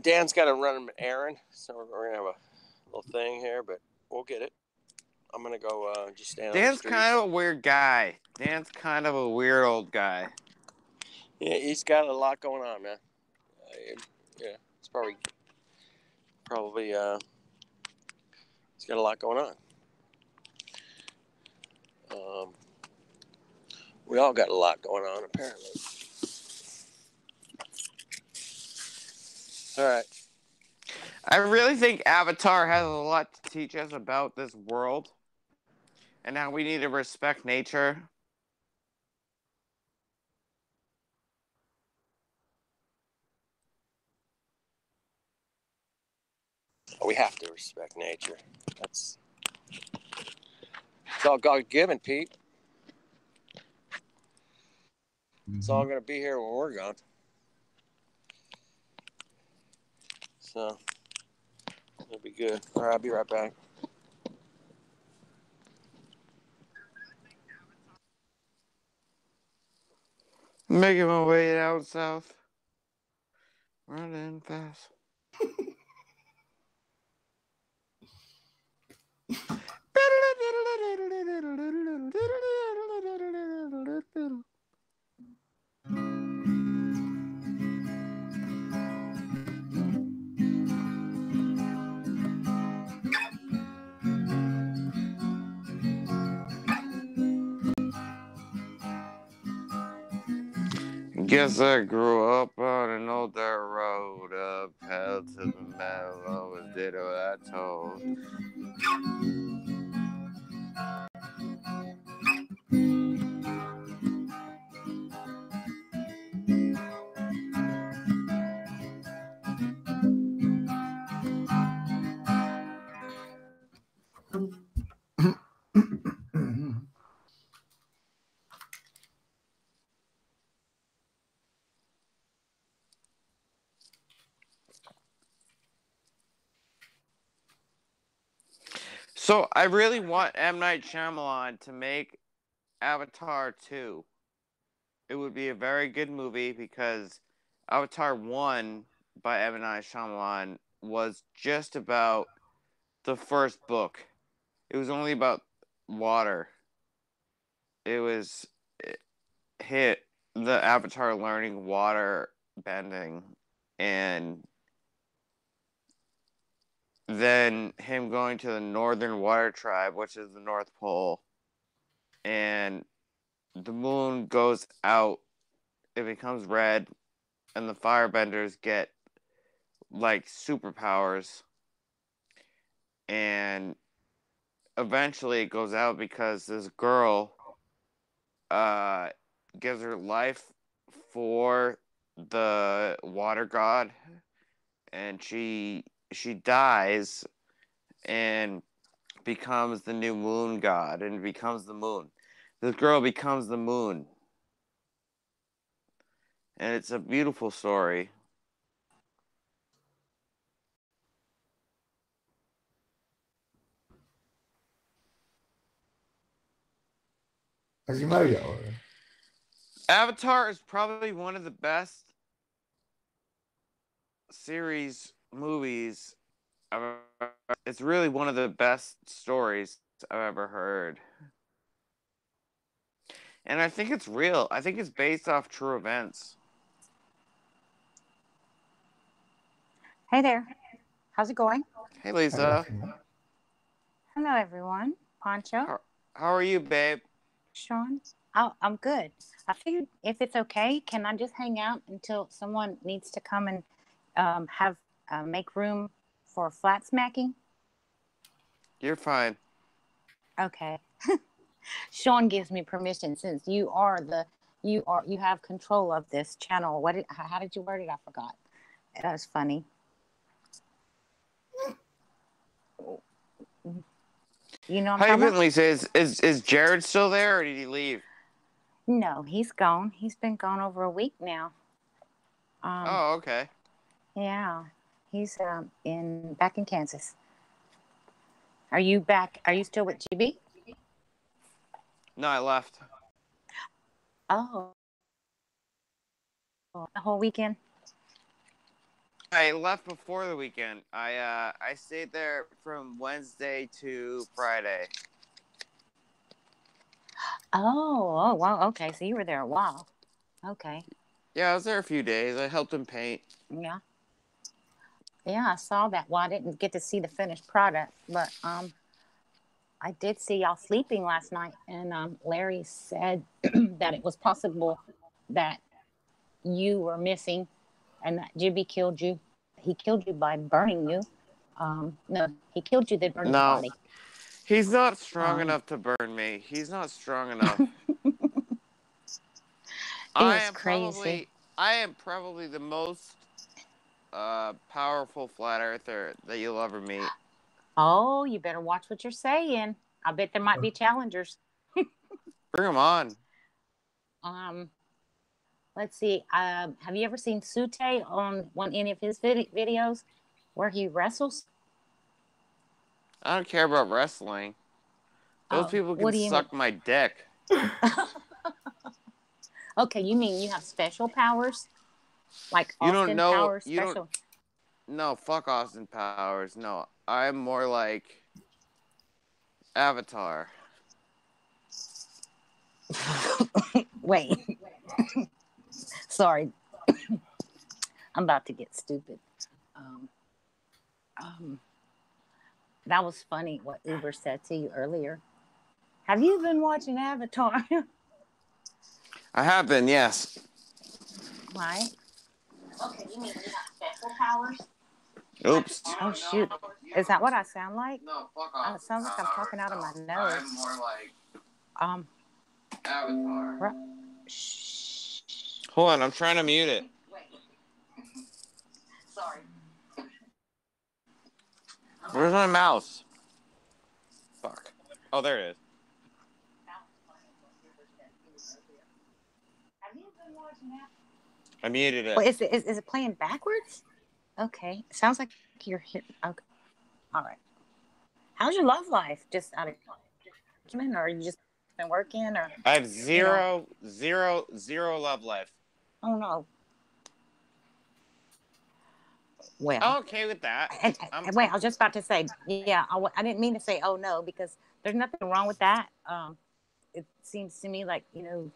Dan's got to run an errand, so we're going to have a little thing here, but we'll get it. I'm going to go just stand on the Dan's street. kind of a weird guy. Dan's kind of a weird old guy. Yeah, he's got a lot going on, man. Yeah, it's probably he's got a lot going on. We all got a lot going on, apparently. All right. I really think Avatar has a lot to teach us about this world and how we need to respect nature. We have to respect nature. It's all God given, Pete. It's all going to be here when we're gone. So, it'll be good. All right, I'll be right back. Making my way down south. Running fast. Guess I grew up on an old dirt road, upheld to the metal, always did what I told. So I really want M. Night Shyamalan to make Avatar 2. It would be a very good movie because Avatar 1 by M. Night Shyamalan was just about the first book. It was only about water. It was the Avatar learning water bending and then him going to the Northern Water Tribe, which is the North Pole, and the moon goes out, it becomes red, and the firebenders get like superpowers, and eventually it goes out because this girl gives her life for the water god, and she dies and becomes the new moon god and becomes the moon. This girl becomes the moon. And it's a beautiful story. Has he made it already? Avatar is probably one of the best movies it's really one of the best stories I've ever heard. And I think it's real. I think it's based off true events. Hey there. How's it going? Hey, Lisa. Hello, everyone. Poncho. How are you, babe? Sean. Oh, I'm good. I figured if it's okay, can I just hang out until someone needs to come and make room for flat smacking? You're fine. Okay. Sean gives me permission since you have control of this channel. How did you word it? I forgot. That was funny. You know what I'm How you talking been, Lisa? Is Jared still there, or did he leave? No, he's gone. He's been gone over a week now. Oh, okay. Yeah, he's back in Kansas. Are you back? Are you still with GB? No, I left. Oh, the whole weekend. I left before the weekend. I stayed there from Wednesday to Friday. Oh, wow. Okay, so you were there a while. Okay. Yeah, I was there a few days. I helped him paint. Yeah. Yeah, I saw that. Well, I didn't get to see the finished product, but I did see y'all sleeping last night, and Larry said that it was possible that you were missing, and that Jibby killed you. He killed you by burning you. No, he killed you, then burned your body. He's not strong enough to burn me. He's not strong enough. I am probably the most powerful flat earther that you'll ever meet. Oh, you better watch what you're saying. I bet there might be challengers. Bring them on. Let's see. Have you ever seen Sute on any of his videos where he wrestles? I don't care about wrestling. Those people can suck my dick. Okay, you mean you have special powers? Like you Austin don't know, Powers you special? No, fuck Austin Powers. No, I'm more like Avatar. Wait. Sorry. I'm about to get stupid. That was funny what Uber said to you earlier. Have you been watching Avatar? I have been, yes. Right. Okay, you mean you have special powers? Oops. Oh, shoot. Is that what I sound like? No, fuck off. It sounds like I'm talking out of my nose. I'm more like Avatar. Shh. Hold on, I'm trying to mute it. Wait. Sorry. Where's my mouse? Fuck. Oh, there it is. Have you been watching that? I muted it. Well, is it playing backwards? Okay. Sounds like you're here. Okay. All right. How's your love life? Just out of or are you just been working or? I have zero love life. Oh no. Well, I'm okay with that. And wait, I was just about to say, yeah, I didn't mean to say, oh no, because there's nothing wrong with that. It seems to me like, you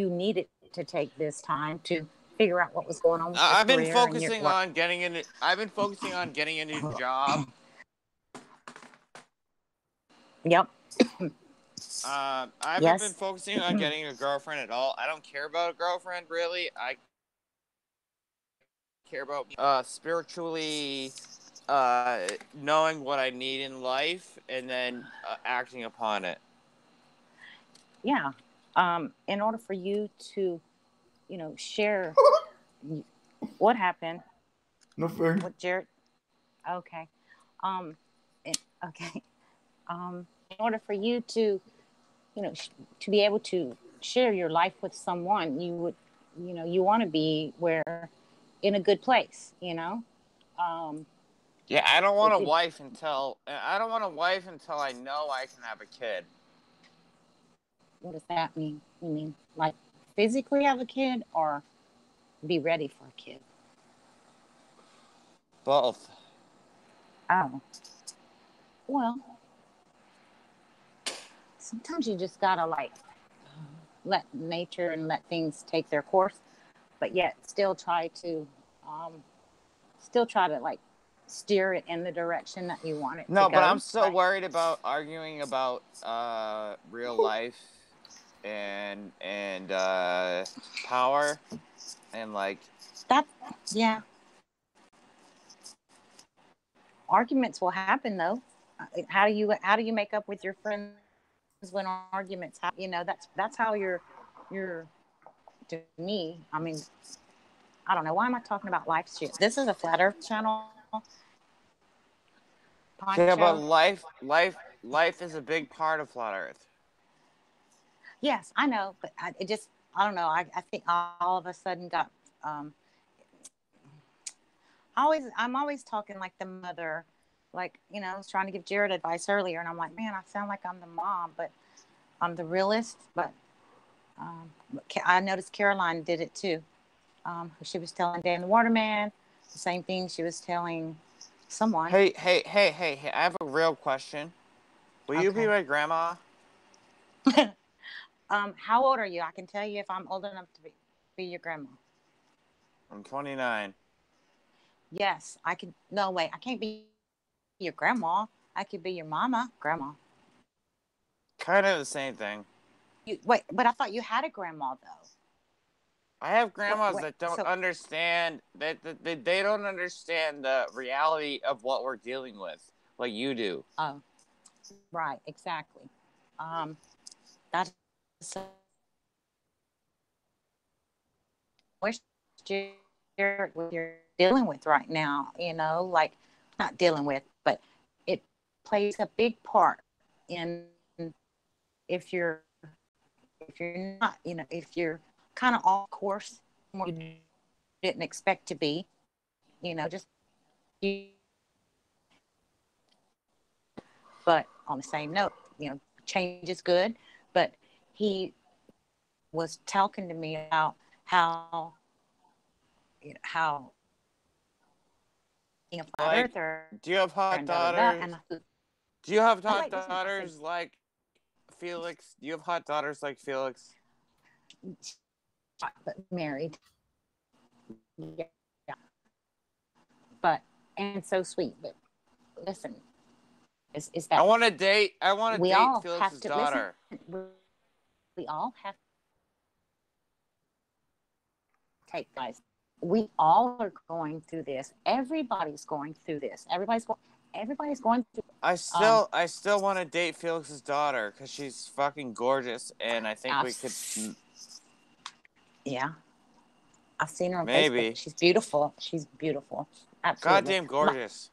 needed to take this time to figure out what was going on with your I've been career focusing on getting into. I've been focusing on getting a new job. Yep. I haven't been focusing on getting a girlfriend at all. I don't care about a girlfriend really. I care about spiritually knowing what I need in life and then acting upon it. Yeah. In order for you to, share what happened. Nothing. With Jared. Okay. Okay. In order for you to, to be able to share your life with someone, you would, you want to be in a good place, Yeah, I don't want a wife until I know I can have a kid. What does that mean? You mean like physically have a kid or be ready for a kid? Both. Oh. Well, sometimes you just gotta let nature and let things take their course, but yet still try to steer it in the direction that you want it to go. No, but I'm so worried about arguing about real life and power and that. Yeah. Arguments will happen though. How do you make up with your friends when arguments happen? That's how you're to me. I mean, I don't know. Why am I talking about life shit? This is a flat earth channel. Poncho. Yeah, but life is a big part of flat earth. Yes, I know, but I don't know. I think all of a sudden got I'm always talking like the mother, like, I was trying to give Jared advice earlier, and I'm like, man, I sound like I'm the mom, but I'm the realist. But I noticed Caroline did it too. She was telling Dan the Waterman the same thing she was telling someone. Hey! I have a real question. Will you be my grandma? How old are you? I can tell you if I'm old enough to be your grandma. I'm 29. Yes, I can. No, wait, I can't be your grandma. I could be your grandma. Kind of the same thing. Wait, but I thought you had a grandma though. I have grandmas that don't understand that they don't understand the reality of what we're dealing with, like you do. Oh, right, exactly. That's what you're dealing with right now. Like, not dealing with, but it plays a big part in if you're not, if you're kind of off course, you didn't expect to be, just you. But on the same note, change is good. But he was talking to me about how being a flat Like, earther. do you have hot daughters? Do you have hot daughters like Felix? Do you have hot daughters like Felix? But married. Yeah. But, and so sweet. But listen, is that I want to date Felix's daughter. We all have to take, guys. We all are going through this. Everybody's going through this. Everybody's going through. I still want to date Felix's daughter because she's fucking gorgeous, and I think we could. Yeah, I've seen her on Maybe. Facebook. She's beautiful. Absolutely. Goddamn gorgeous.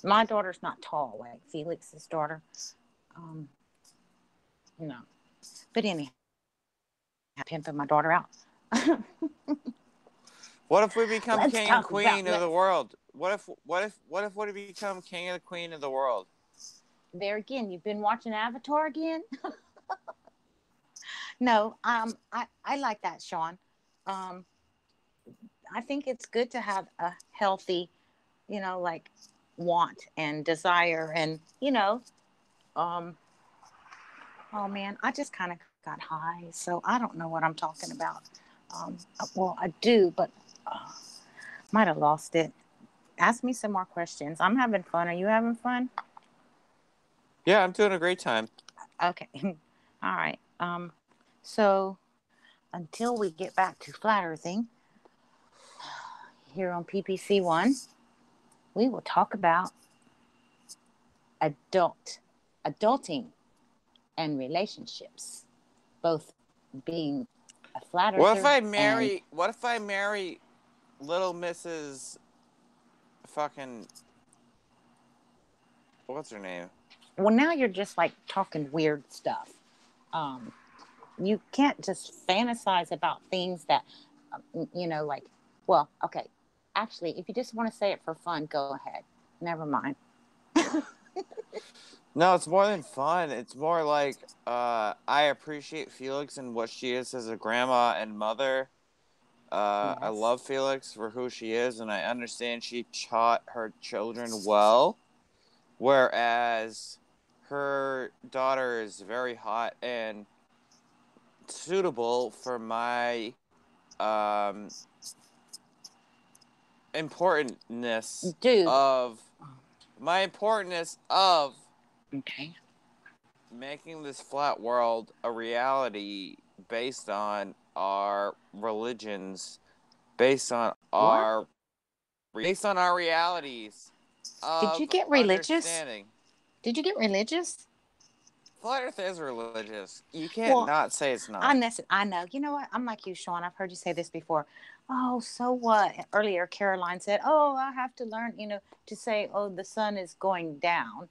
My daughter's not tall, like Felix's daughter. No, but anyhow, I'm pimping my daughter out. What if we become king and queen of the world? What if we become king and the queen of the world? There again, you've been watching Avatar again? No, I like that, Sean. I think it's good to have a healthy, like, want and desire, and oh man, I just kind of got high, so I don't know what I'm talking about. Well, I do, but might have lost it. Ask me some more questions. I'm having fun. Are you having fun? Yeah, I'm doing a great time. Okay. All right. So until we get back to flat earthing here on PPC1, we will talk about adulting and relationships, both being a flat earther. What if I marry little Mrs. fucking, what's her name? Well, now you're just like talking weird stuff. You can't just fantasize about things that, like, well, okay. Actually, if you just want to say it for fun, go ahead. Never mind. No, it's more than fun. It's more like I appreciate Felix and what she is as a grandma and mother. Yes. I love Felix for who she is, and I understand she taught her children well, whereas her daughter is very hot and suitable for my importantness of okay, making this flat world a reality based on our religions, based on our realities. Did you get religious? Did you get religious? Flat Earth is religious. You can't not say it's not. I know. You know what? I'm like you, Sean. I've heard you say this before. Oh, so what? Earlier, Caroline said, oh, I have to learn, to say, oh, the sun is going down,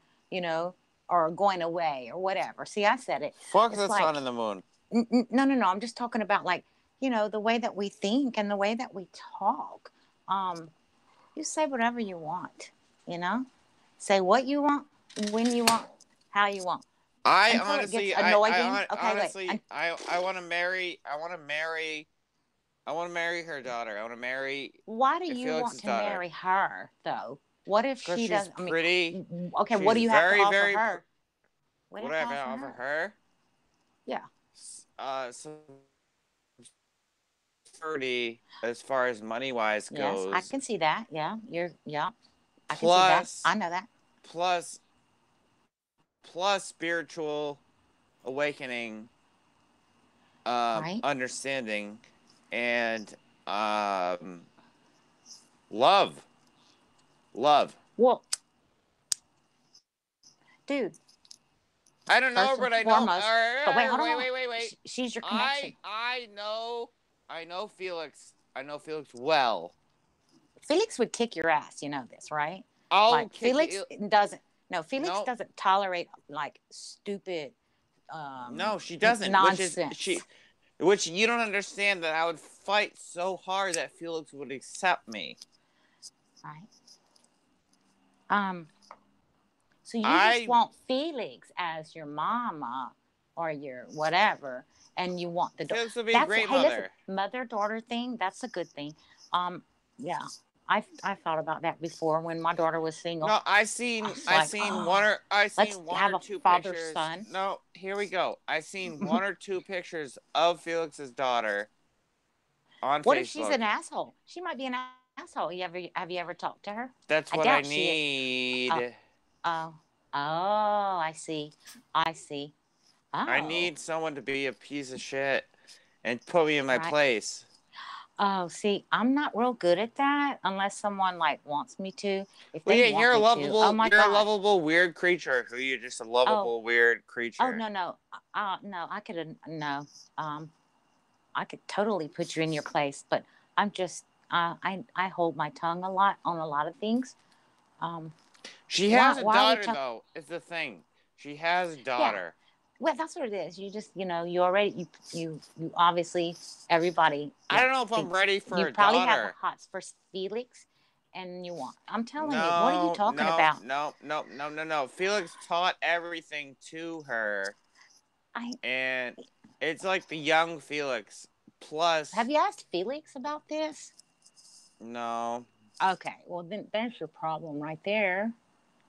or going away or whatever. See, I said it. Fuck the sun and the moon. No. I'm just talking about like, the way that we think and the way that we talk. You say whatever you want, say what you want, when you want, how you want. I Until honestly, it gets annoying. honestly, I want to marry her daughter. I want to marry. Why do you Felix's want to daughter. marry her though? What if Because she she's doesn't? pretty. Okay, she's what do you have to offer very, her? What do I have to offer her? Yeah. Some pretty as far as money wise goes. Yes, I can see that. Yeah, I can see that. I know that. Plus spiritual awakening, Right. understanding, and love. Well, dude. I don't know, but I know. But wait, hold on. Wait. She's your connection. I know Felix. I know Felix well. Felix would kick your ass. You know this, right? Felix doesn't tolerate like stupid. No, she doesn't. Nonsense. Which you don't understand that I would fight so hard that Felix would accept me. Right. So you just want Felix as your mama or your whatever, and you want the daughter. Felix would be a great mother. Listen, mother-daughter thing, that's a good thing. Yeah. I thought about that before when my daughter was single. No, I seen one or two pictures. Son. No, here we go. I seen one or two pictures of Felix's daughter on Facebook. What if she's an asshole? She might be an asshole. Have you ever talked to her? That's what I need. Oh, I see. Oh. I need someone to be a piece of shit and put me in my place. Oh, see, I'm not real good at that unless someone like wants me to. You're a lovable, weird creature. You're just a lovable, weird creature. Oh no, I could I could totally put you in your place, but I'm just I hold my tongue a lot on a lot of things. She has a daughter, though. Is the thing. She has a daughter. Yeah. Well, that's what it is. You just, you already, you obviously, everybody. I don't know if I'm ready for a daughter. You probably have the hots for Felix, and you want. I'm telling you, what are you talking about? No. Felix taught everything to her. And it's like the young Felix. Plus. Have you asked Felix about this? No. Okay, well, then there's your problem right there.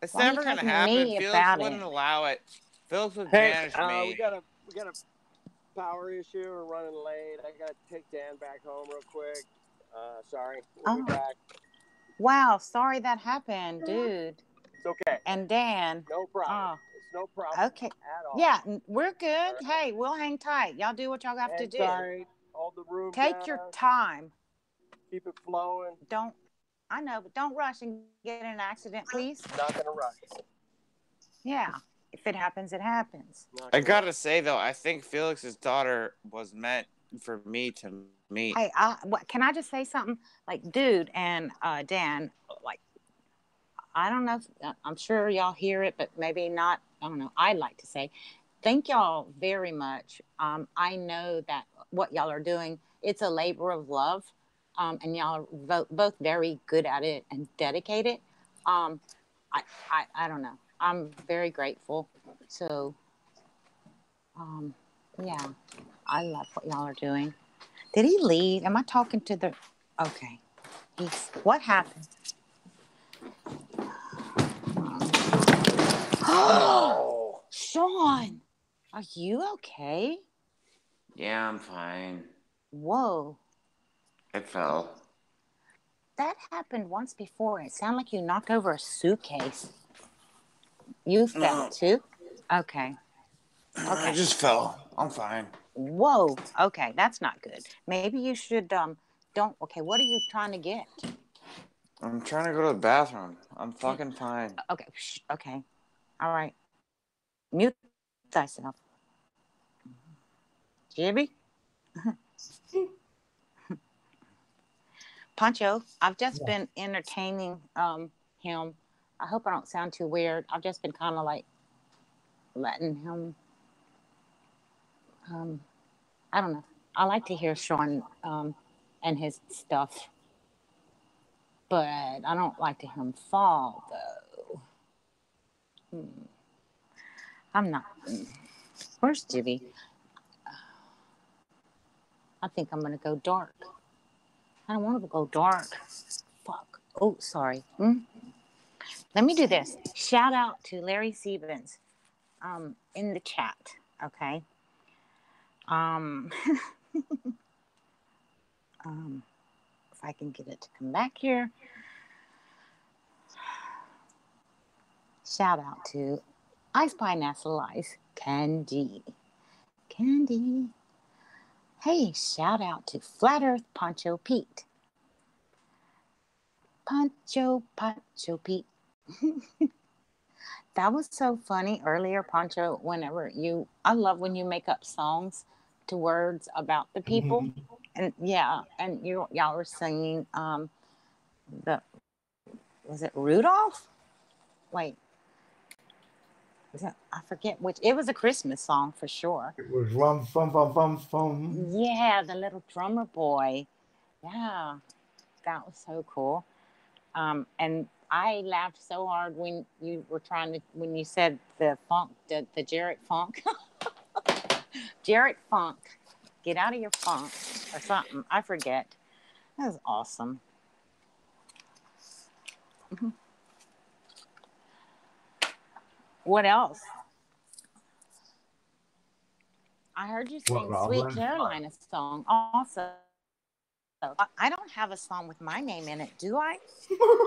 It's never going to happen. Felix wouldn't allow it. Felix would banish me. We got a power issue. We're running late. I got to take Dan back home real quick. Sorry. We'll be back. Wow, sorry that happened, dude. It's okay. And Dan. No problem. It's no problem. Okay. At all. Yeah, we're good. Right. Hey, we'll hang tight. Y'all do what y'all have to do. Tight. Hold the room Take down. your time. Keep it flowing. I know, but don't rush and get in an accident, please. Not going to rush. Yeah. If it happens, it happens. I gotta say though, I think Felix's daughter was meant for me to meet. Hey, can I just say something? Like, dude and Dan, like, I don't know. I'm sure y'all hear it, but maybe not. I don't know. I'd like to say, thank y'all very much. I know that what y'all are doing, it's a labor of love, and y'all are both very good at it and dedicated. I don't know. I'm very grateful. So, yeah, I love what y'all are doing. Did he leave? Am I talking to the... Okay. What happened? Oh, Sean, are you okay? Yeah, I'm fine. Whoa. It fell. That happened once before. It sounded like you knocked over a suitcase. You fell too? Okay. I just fell. I'm fine. Whoa. Okay, that's not good. Maybe you should Okay, what are you trying to get? I'm trying to go to the bathroom. I'm fucking fine. Okay. Okay. All right. Mute thyself. Jibby? Poncho, I've just been entertaining him. I hope I don't sound too weird. I've just been kind of like letting him I don't know. I like to hear Sean and his stuff, but I don't like to hear him fall though. I'm not. Where's Jibby? I think I'm gonna go dark. I don't want to go dark. Fuck. Oh, sorry. Let me do this. Shout out to Larry Stevens in the chat. Okay. If I can get it to come back here. Shout out to Ice Pineapple Ice Candy. Candy. Hey, shout out to Flat Earth PonchoPete. PonchoPete. That was so funny earlier, Poncho, I love when you make up songs to words about the people. And yeah, and y'all were singing was it Rudolph? Wait. I forget which. It was a Christmas song for sure. It was rum fum fum fum fum. Yeah, the little drummer boy. Yeah, that was so cool. And I laughed so hard when you said the funk, the Jarrett Funk. Jarrett Funk. Get out of your funk or something. I forget. That was awesome. What else? I heard you sing Sweet Carolina song also. I don't have a song with my name in it, do I?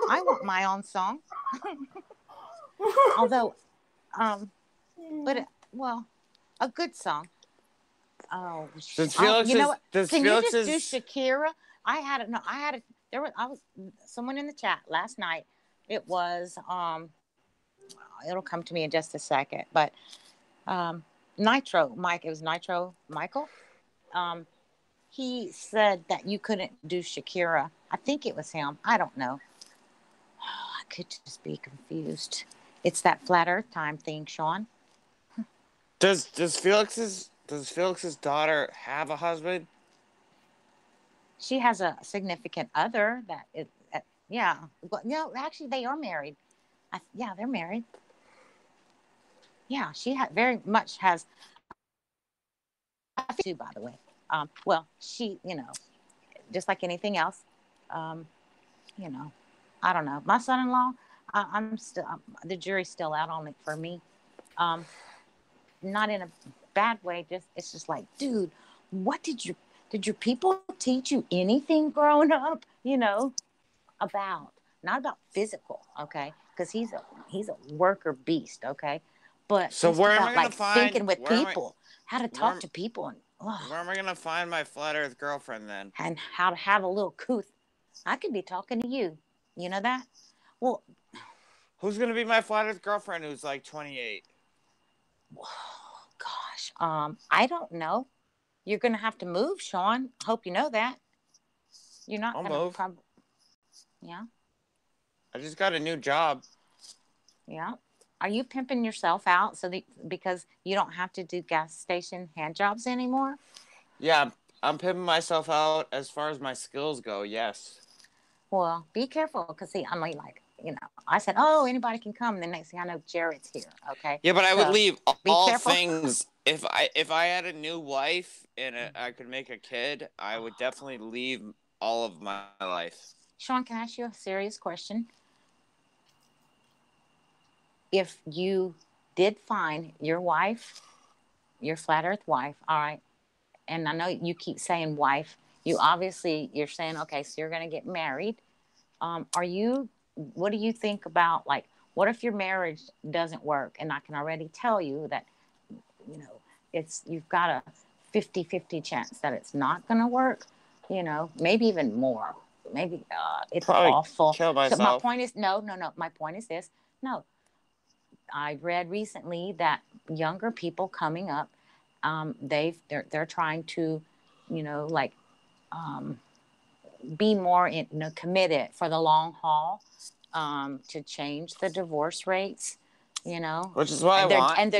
I want my own song. Although, a good song. Oh, you know what? Can you just do Shakira? I was someone in the chat last night. It was it'll come to me in just a second, but Nitro Mike. It was Nitro Michael. He said that you couldn't do Shakira. I think it was him. I don't know. I could just be confused. It's that flat Earth time thing, Sean. Does Felix's daughter have a husband? She has a significant other yeah. Well, no, actually, they are married. Yeah, they're married. Yeah, she very much has. Too, by the way. Well, she, just like anything else, I don't know. My son-in-law, I'm still, the jury's still out on it for me. Not in a bad way. It's just like, dude, what did your people teach you anything growing up? Not about physical, okay? Because he's a worker beast, okay? But so where am I gonna find thinking with people, how to talk to people, and where am I gonna find my flat Earth girlfriend then? And how to have a little couth. I could be talking to you. You know that? Well, who's gonna be my flat Earth girlfriend who's like 28? Oh, gosh, I don't know. You're gonna have to move, Sean. Hope you know that. You're not I'll gonna move. Yeah. I just got a new job. Yeah. Are you pimping yourself out because you don't have to do gas station hand jobs anymore? Yeah, I'm pimping myself out as far as my skills go. Yes. Well, be careful because I'm like, I said, oh, anybody can come. And the next thing I know, Jarrett's here. Okay. Yeah, but I would leave all things. If I had a new wife and I could make a kid, I would definitely leave all of my life. Sean, can I ask you a serious question? If you did find your wife, your flat Earth wife, all right, and I know you keep saying wife, you're saying, okay, so you're going to get married. What do you think about, like, what if your marriage doesn't work? And I can already tell you that, you've got a 50-50 chance that it's not going to work, maybe even more. Maybe it's probably awful. Kill myself. So my point is, no. My point is this. No, I read recently that younger people coming up, they're trying to, be more committed for the long haul, to change the divorce rates. You know, which is what I want. And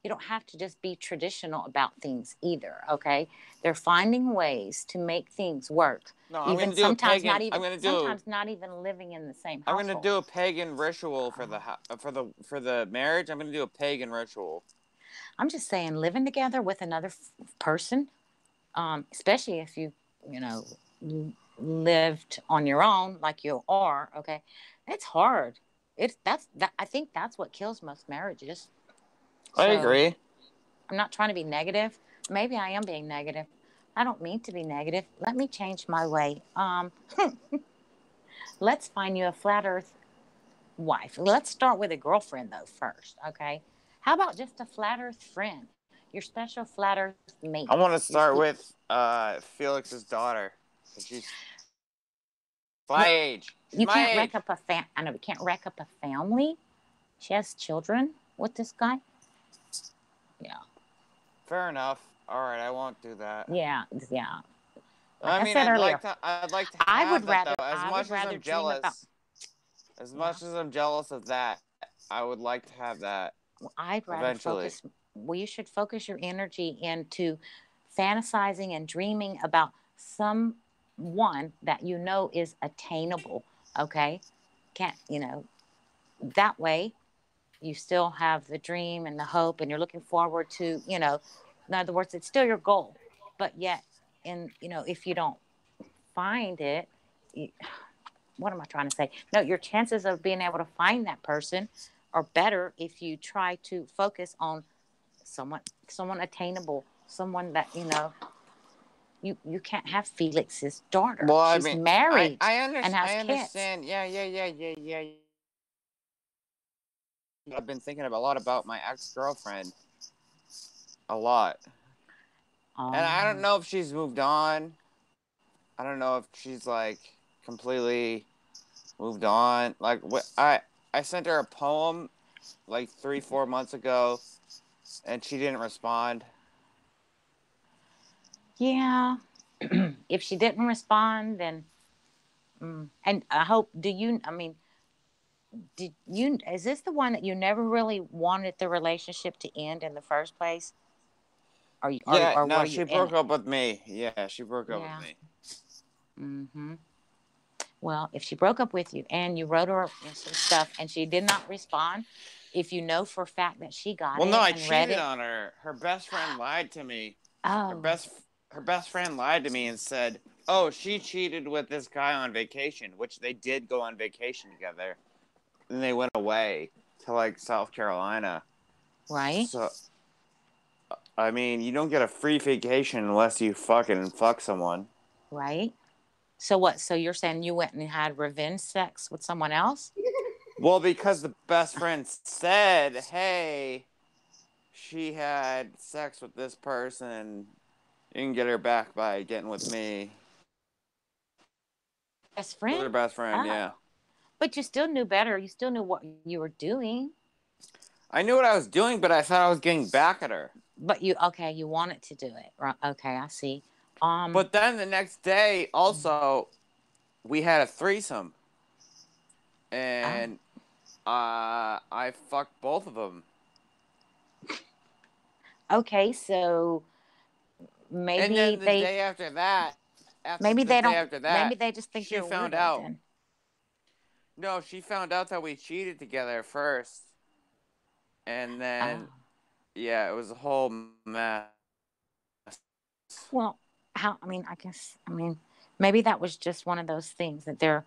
you don't have to just be traditional about things either. Okay, they're finding ways to make things work. No, I'm going to do a pagan. Sometimes not even living in the same household. I'm going to do a pagan ritual for the marriage. I'm going to do a pagan ritual. I'm just saying, living together with another person, especially if you lived on your own like you are. Okay, it's hard. I think that's what kills most marriages. I agree. I'm not trying to be negative. Maybe I am being negative. I don't mean to be negative. Let me change my way. Let's find you a flat earth wife. Let's start with a girlfriend though first, okay? How about just a flat earth friend? Your special flat earth mate. I want to start with Felix's daughter. She's my age. You can't wreck up I know we can't wreck up a family. She has children with this guy. Yeah. Fair enough. All right, I won't do that. Yeah. Like I mean, I'd like to have that, though. As much as I'm jealous of that, I would like to have that. Well, I'd rather focus. Well, you should focus your energy into fantasizing and dreaming about someone that you know is attainable. Okay, that way you still have the dream and the hope, and you're looking forward to, in other words, it's still your goal, but yet, if you don't find it, what am I trying to say? No, your chances of being able to find that person are better if you try to focus on someone attainable, someone that, you can't have Felix's daughter. Well, she's married and has I understand. Kids. Yeah. I've been thinking a lot about my ex-girlfriend. A lot. And I don't know if she's moved on. I don't know if she's, like, completely moved on. Like, I sent her a poem, like, 3-4 months ago, and she didn't respond. Yeah. If she didn't respond, then... and I hope... is this the one that you never really wanted the relationship to end in the first place? She broke up with me. Yeah, she broke up with me. Mm-hmm. Well, if she broke up with you and you wrote her some stuff and she did not respond, if you know for a fact that she got it and read it... Well, no, I cheated on her. Her best friend lied to me. Oh. Her best friend lied to me and said, oh, she cheated with this guy on vacation, which they did go on vacation together. And they went away to, like, South Carolina. Right. So, I mean, you don't get a free vacation unless you fucking fuck someone. Right. So what? So you're saying you went and had revenge sex with someone else? Well, because the best friend said, hey, she had sex with this person. You can get her back by getting with me. Best friend? With her best friend, yeah. But you still knew better. You still knew what you were doing. I knew what I was doing, but I thought I was getting back at her. But you wanted to do it. Right? Okay, I see. But then the next day, also, we had a threesome. And I fucked both of them. Okay, so maybe and then the day after that, maybe they just think she found out. Then. No, she found out that we cheated together first. And then, yeah, it was a whole mess. Well, maybe that was just one of those things that they're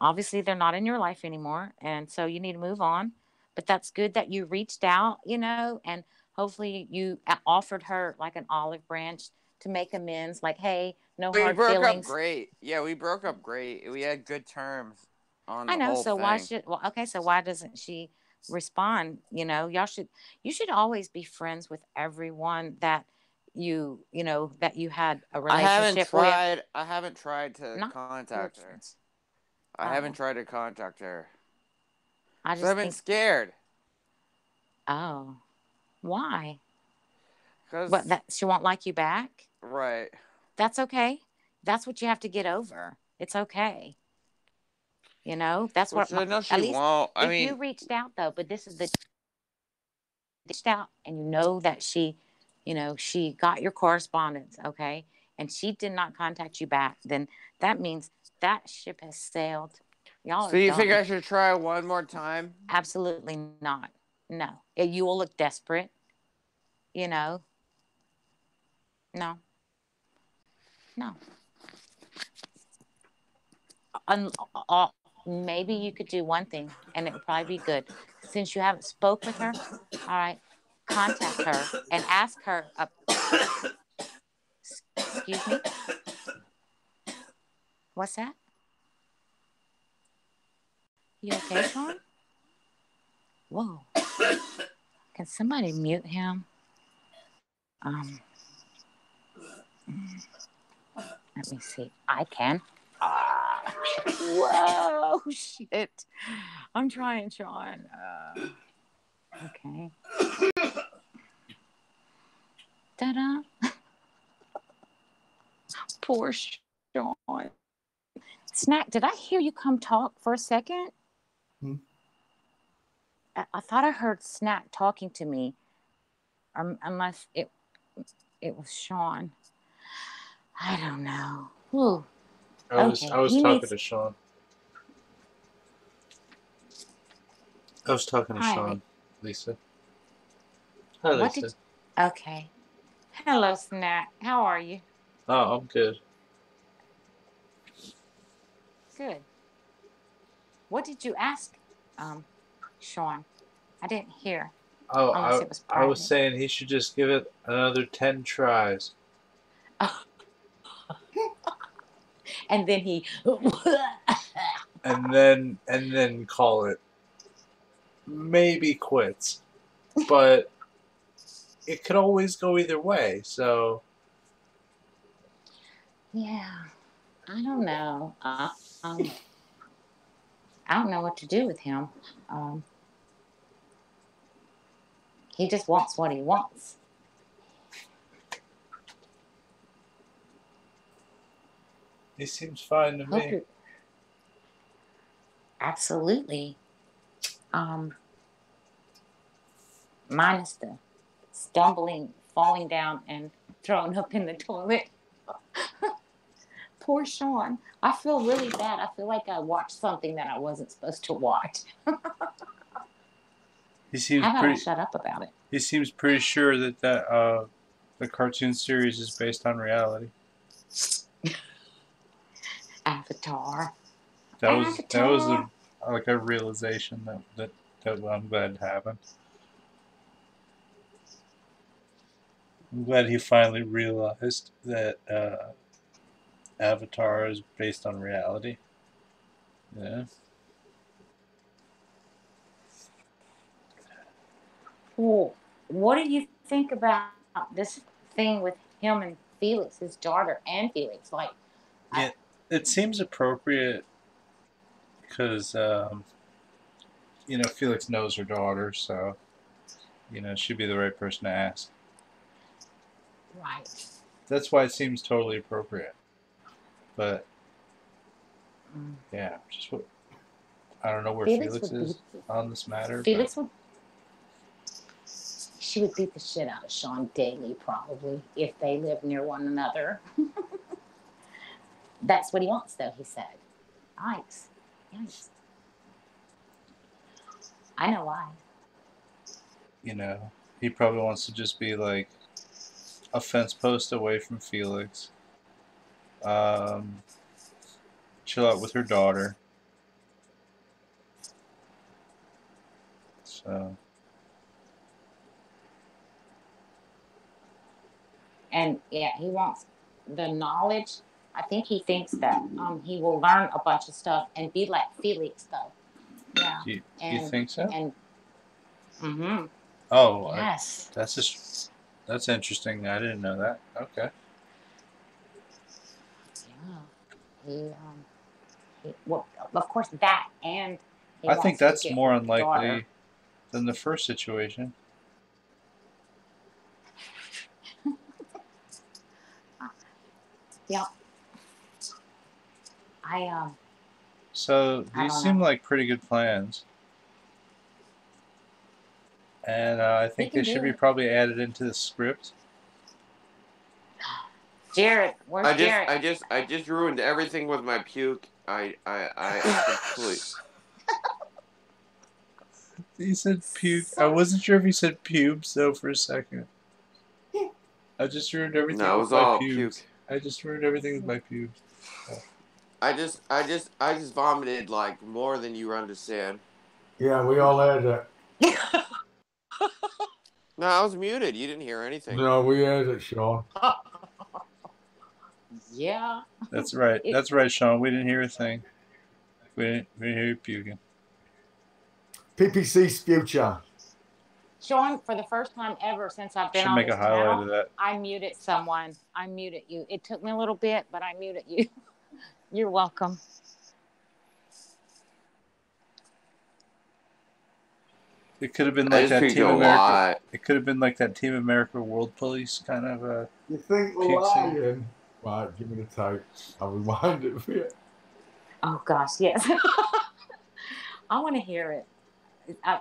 not in your life anymore. And so you need to move on. But that's good that you reached out, and hopefully you offered her like an olive branch to make amends. Like, hey, no hard feelings. We broke up great. Yeah, we broke up great. We had good terms on the I know. Whole so thing. So why doesn't she respond? You should always be friends with everyone that you had a relationship with. I haven't tried to contact her. I haven't tried to contact her. I've been scared. Oh, why? Because she won't like you back. Right. That's okay. That's what you have to get over. It's okay. You know, that's Which what I know she at least won't. I if mean, you reached out though, but this is the reached out and you know that she, she got your correspondence, okay, and she did not contact you back, then that means that ship has sailed. Y'all so are you think done. I should try one more time? Absolutely not. No, you will look desperate. You know, no, no. Maybe you could do one thing, and it would probably be good. Since you haven't spoke with her, all right, contact her and ask her. Excuse me. What's that? You okay, Sean? Whoa. Can somebody mute him? Let me see. I can. Whoa, shit. I'm trying, Sean. Okay. Ta-da. Poor Sean. Snack, did I hear you come talk for a second? I thought I heard Snack talking to me. Unless it was Sean. I don't know. Ooh. I was talking to Sean. I was talking to Sean, Lisa. Hi, Lisa. Okay. Hello, Snack. How are you? Oh, I'm good. Good. What did you ask, Sean? I didn't hear. Oh, Unless it was private. I was saying he should just give it another 10 tries. And then he and then call it. Maybe quits. But it could always go either way, so yeah. I don't know. I don't know what to do with him. He just wants what he wants. he seems fine to me. Absolutely. Minus the stumbling, falling down, and throwing up in the toilet. Poor Sean. I feel really bad. I feel like I watched something that I wasn't supposed to watch. He seems How about pretty. I shut up about it? He seems pretty sure that the cartoon series is based on reality. Avatar. That was a realization that I'm glad happened. I'm glad he finally realized that Avatar is based on reality. Yeah. Well, what do you think about this thing with him and Felix, his daughter, and Felix? Like, it seems appropriate because Felix knows her daughter, so she'd be the right person to ask. Right. That's why it seems totally appropriate. But yeah, just what I don't know where Felix is on this matter. She would beat the shit out of Sean daily, probably, if they lived near one another. That's what he wants, though, he said. Yikes. I know why. He probably wants to just be like a fence post away from Felix. Chill out with her daughter. So. And yeah, he wants the knowledge. I think he thinks that he will learn a bunch of stuff and be like Felix, though. Yeah. You think so? Mm-hmm. Oh, yes. That's interesting. I didn't know that. Okay. Yeah. Well, of course, that and I think that's more unlikely than the first situation. Yeah. So I these don't seem know. like pretty good plans. And I think can they should do be it. probably added into the script. Jared, where's Jared? I just ruined everything with my puke. I completely. He said puke. I wasn't sure if he said pubes though for a second. I just ruined everything No, it with was my all pubes. puke. I just ruined everything with my pubes. I just vomited like more than you understand. Yeah, we all heard it. No, I was muted. You didn't hear anything. No, we heard it, Sean. Yeah. That's right. That's right, Sean. We didn't hear a thing. We didn't hear you puking. PPC future. Sean, for the first time ever since I've been Should on make this a highlight channel, of that. I muted someone. I muted you. It took me a little bit, but I muted you. You're welcome. It could have been like that Team a America. lot. It could have been like that Team America World Police kind of. You think we're puke scene. lying? Right, give me the tape. I'll rewind it for you. Oh gosh, yes. I want to hear it.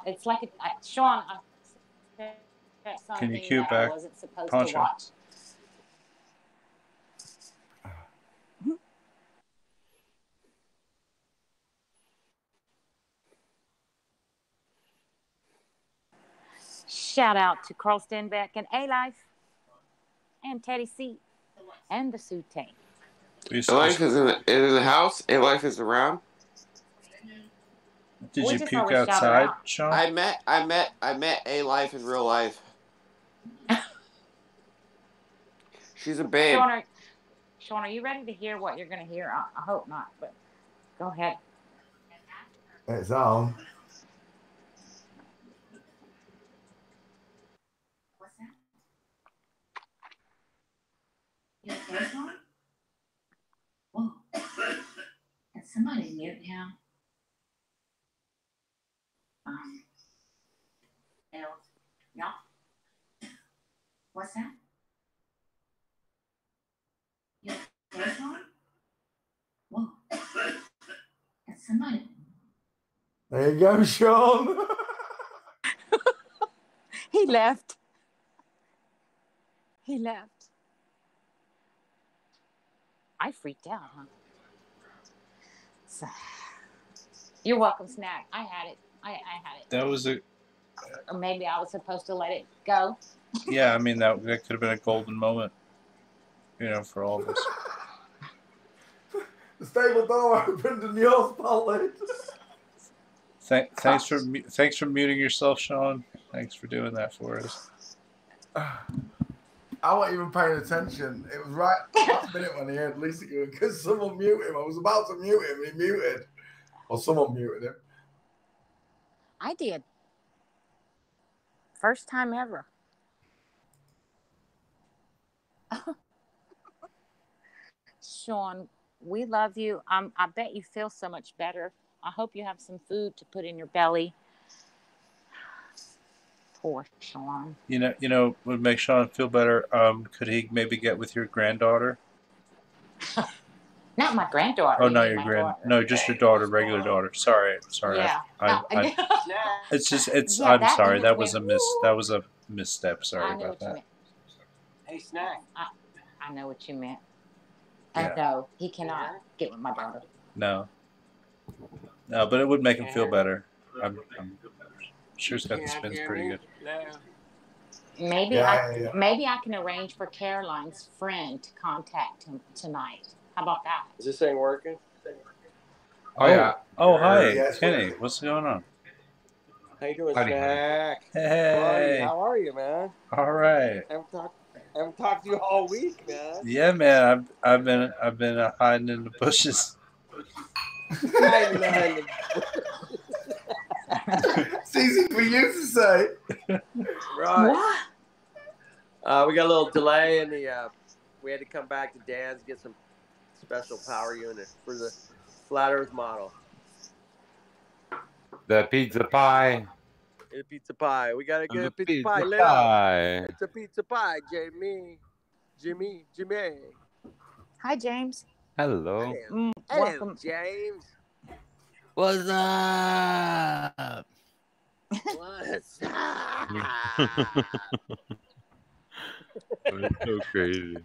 It's like Sean. I said something Can you cue that back, I wasn't supposed Poncho? to watch. Shout out to Carl Stenbeck and A-Life and Teddy C and the Sute. A-Life is in the house. A-Life is around. Did you puke outside, Sean? I met A-Life in real life. She's a babe. Sean, are you ready to hear what you're going to hear? I hope not, but go ahead. It's on. What's that? You okay, Sean? Whoa. Can somebody mute him? Yeah. What's that? You okay, Sean? Whoa. Can somebody? There you go, Sean. He left. He left. I freaked out, huh? So, you're welcome, Snack. I had it. I had it. That was a. Or maybe I was supposed to let it go. Yeah, I mean that could have been a golden moment, for all of us. The stable door opened and yours followed. Thanks for muting yourself, Sean. Thanks for doing that for us. I wasn't even paying attention. It was right last minute when he heard Lisa going, because someone muted him. I was about to mute him, and he muted. Or someone muted him. I did. First time ever. Sean, we love you. I bet you feel so much better. I hope you have some food to put in your belly. Poor Sean. Would make Sean feel better. Could he maybe get with your granddaughter? Not my granddaughter. Oh, not your No, just your daughter, regular daughter. Sorry. Yeah. It's just. Yeah, I'm sorry. That was a misstep. Sorry about that. Hey, Snack. I know what you meant. Yeah. No, he cannot get with my daughter. No, but it would make him feel better. I'm sure Scott the Spin's pretty good. Maybe I can arrange for Caroline's friend to contact him tonight. How about that? Is this thing working? Oh yeah. Oh hi, Yes, Kenny. What's going on? How you doing, Howdy. Snack? Hey. How are you, man? All right. I haven't talked to you all week, man. Yeah, man. I've been hiding in the bushes. It's easy for you to say. Right. We got a little delay in the. We had to come back to Dan's get some special power unit for the flat Earth model. The pizza pie. A pizza pie. We gotta get a pizza Pizza pie. pie. It's a pizza pie, Jimmy. Hi, James. Hello. Hello, Welcome. James. What's up? What's up? That's so crazy.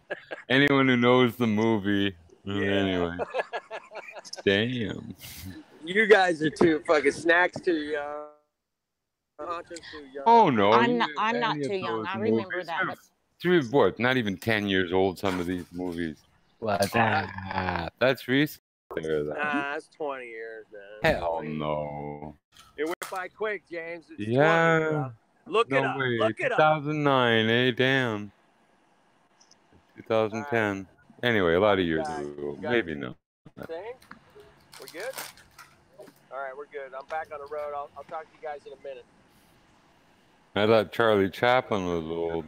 Anyone who knows the movie, anyway. Damn. You guys are too fucking snacks too young. Poncho's too young. Oh no, I'm not any too of young. those I remember movies. that. But Through what? Not even 10 years old. Some of these movies. What's up? That's recent. There, though. Nah, that's 20 years, man. Hell no. It went by quick, James. It's 20, Yeah. bro. Look it No up. way. Look it up. 2009. Eh? Damn. 2010. Anyway, a lot of years ago. Maybe no. Thing? We're good? All right, we're good. I'm back on the road. I'll talk to you guys in a minute. I thought Charlie Chaplin was old.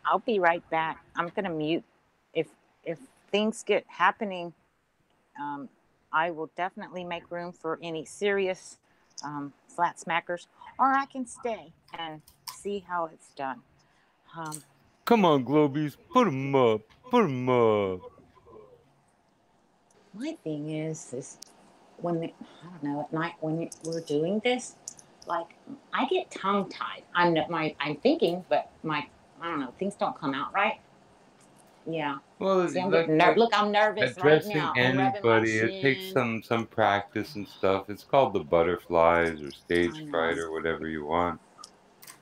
I'll be right back. I'm gonna mute. If things get happening, I will definitely make room for any serious flat smackers, or I can stay and see how it's done. Come on, Globies. Put 'em up. Put 'em up. My thing is when I don't know, at night when we're doing this, like I get tongue tied. I'm thinking, but I don't know, things don't come out right. Yeah. Well, see, I'm like, getting look, I'm nervous right addressing now. I'm rubbing my anybody, it takes shin. some practice and stuff. It's called the butterflies or stage fright or whatever you want.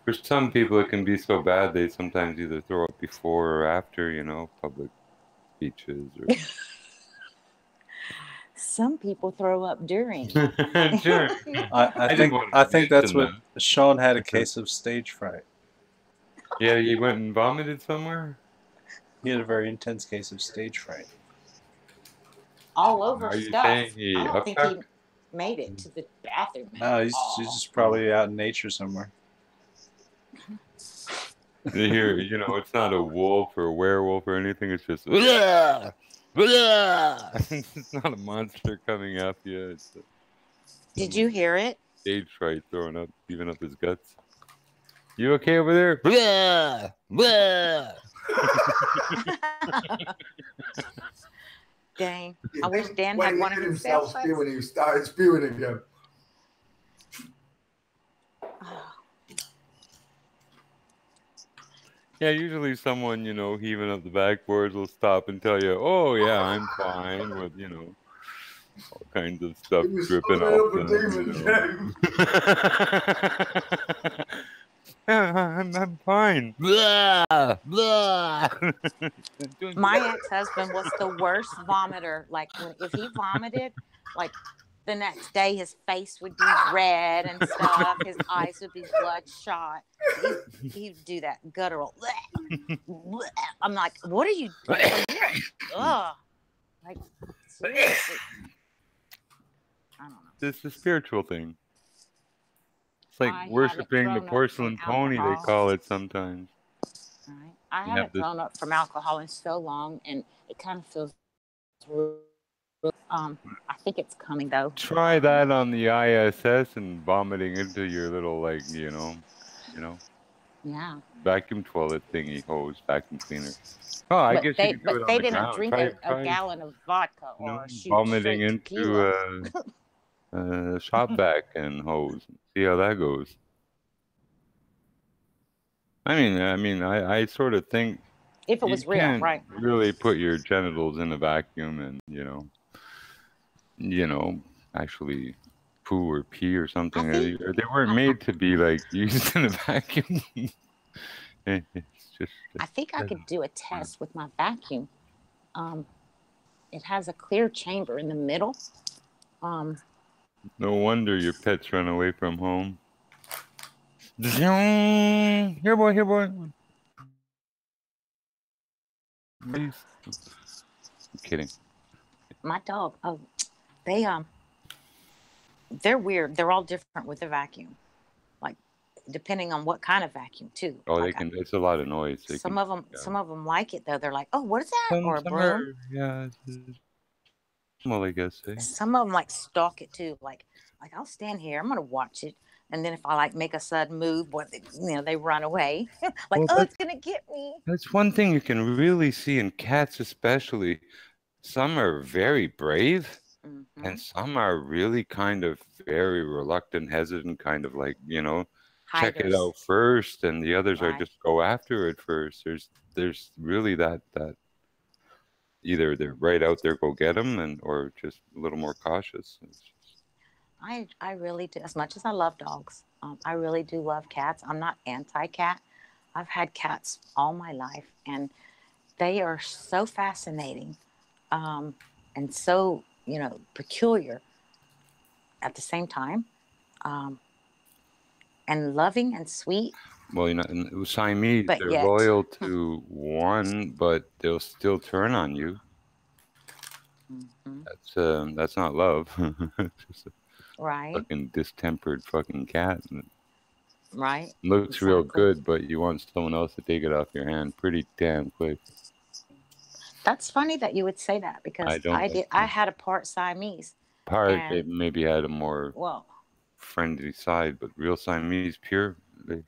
For some people, it can be so bad they sometimes either throw up before or after, public speeches. Or... Some people throw up during. Sure. I think that's what Sean had a case of stage fright. Yeah, he went and vomited somewhere? He had a very intense case of stage fright. All over Are you stuff. saying he I don't think he uptucked? made it to the bathroom. No, he's just probably out in nature somewhere. Here, it's not a wolf or a werewolf or anything. It's just, it's not a monster coming after you. It's Did you hear it? Stage fright, throwing up, even up his guts. You okay over there? Blah, blah. Dang. I wish Dan had one of himself. Spewing, he started spewing again. Yeah, usually someone, heaving up the backboards will stop and tell you, oh, yeah, I'm fine with, all kinds of stuff dripping off them. I'm fine. Blah, blah. My ex-husband was the worst vomiter. Like if he vomited, like the next day his face would be red and stuff. His eyes would be bloodshot. He'd do that guttural. I'm like, what are you doing? Ugh. Like seriously. I don't know. It's a spiritual thing. It's like worshiping the porcelain pony, they call it sometimes. Right. I haven't thrown up from alcohol in so long, and it kind of feels. I think it's coming though. Try that on the ISS and vomiting into your little Yeah. vacuum toilet thingy hose, vacuum cleaner. Oh, I guess you could do it on they the didn't ground. drink Try a gallon of vodka or vomiting into a shop vac and hose. See how that goes. I sort of think if it was real, can't right? Really put your genitals in a vacuum and actually poo or pee or something. They weren't made to be like used in a vacuum. It's just. I think I could do a test with my vacuum. It has a clear chamber in the middle. No wonder your pets run away from home. Here, boy, here, boy. I'm kidding. My dog. Oh, they're weird. They're all different with the vacuum, like depending on what kind of vacuum too. Oh, like it's a lot of noise. Some of them like it though. They're like, oh, what is that? Or a broom. Well, I guess. Some of them like stalk it too. Like I'll stand here. I'm gonna watch it, And then if I like make a sudden move, they run away. Like, Well, oh, it's gonna get me. that's one thing you can really see in cats, especially. Some are very brave, and some are really kind of very reluctant, hesitant, kind of like, check it Hiders. out first, and the others are Right. just go after it first. There's really that either they're right out there, go get them, or just a little more cautious. I really do. As much as I love dogs, I really do love cats. I'm not anti-cat. I've had cats all my life, and they are so fascinating, and so peculiar at the same time, and loving and sweet. Well, and Siamese, But they're yet, loyal to one, but they'll still turn on you. That's not love. Just a right, fucking distempered fucking cat. right. Looks real good, but you want someone else to take it off your hand pretty damn quick. That's funny that you would say that, because I had a part Siamese. They maybe had a more friendly side, but real Siamese, pure, they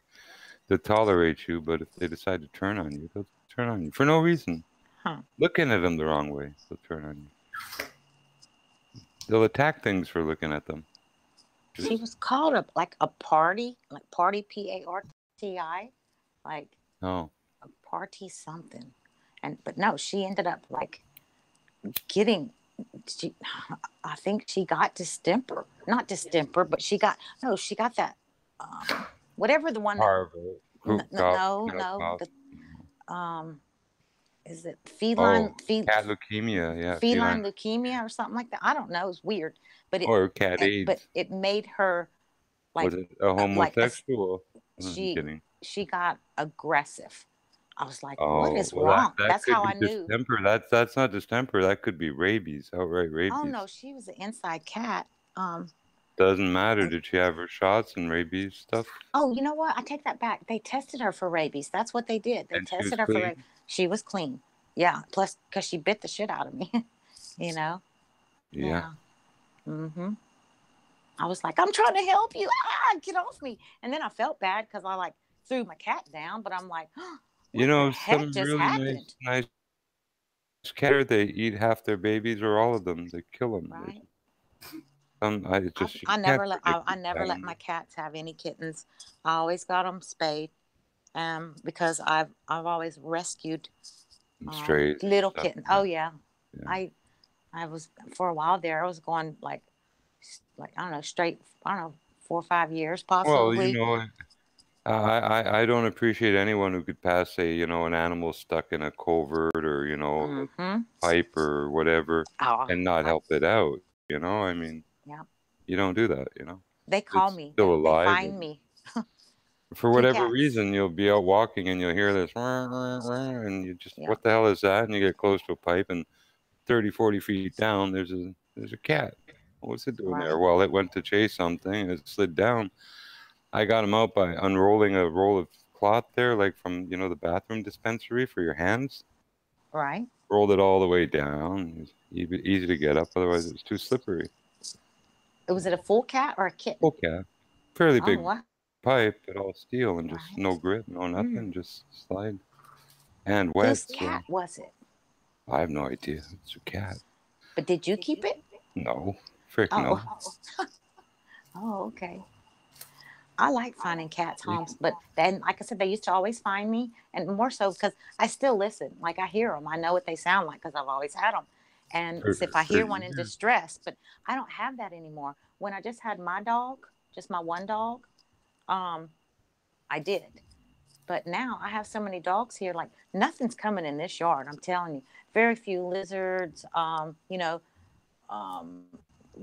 tolerate you, but if they decide to turn on you, they'll turn on you for no reason. Looking at them the wrong way, they'll turn on you. They'll attack things for looking at them. She was called a party, like party, P-A-R-T-I, like a party something, but no, she ended up getting. I think she got distemper, not distemper, but she got that whatever the one is it feline cat leukemia? Yeah, feline leukemia or something like that. I don't know. It's weird, but cat AIDS. But it made her was it a homosexual? She got aggressive. I was like, what is wrong? That's how I knew. Distemper. That's not distemper. That could be rabies, outright rabies. Oh no, she was an inside cat. Doesn't matter. Did she have her shots and rabies stuff? Oh, you know what? I take that back. They tested her for rabies. That's what they did. They tested her for rabies. She was clean. Yeah. Plus, because she bit the shit out of me. Yeah. Mm-hmm. I was like, I'm trying to help you. Get off me. And then I felt bad because I threw my cat down. But I'm like, some really nice cat. They eat half their babies or all of them. They kill them. Right. I never let my cats have any kittens. I always got them spayed, because I've always rescued strays, little kittens. Oh yeah. I was for a while there. I was going I don't know, straight 4 or 5 years possibly. Well, I don't appreciate anyone who could pass, say, an animal stuck in a culvert or pipe or whatever, and not help it out. I mean. Yeah. You don't do that, They call me. Still alive. They find me. For whatever reason, you'll be out walking and you'll hear this, and you just, what the hell is that? And you get close to a pipe, and 30, 40 feet down, there's a cat. What's it doing there? Well, it went to chase something, and it slid down. I got him out by unrolling a roll of cloth there, like from, the bathroom dispensary for your hands. Right. Rolled it all the way down. It was easy to get up, otherwise it was too slippery. Was it a full cat or a kitten? Full cat. Fairly big pipe, but all steel and just no grip, no nothing, just slide. And wet. Whose cat was it? I have no idea. It's a cat. But did you keep it? No. No. Oh, okay. I like finding cats' homes, but then, like I said, they used to always find me, and more so because I still listen. Like, I hear them. I know what they sound like because I've always had them. And if I hear one in distress, but I don't have that anymore. When I just had my dog, just my one dog, I did. But now I have so many dogs here, nothing's coming in this yard. I'm telling you, very few lizards.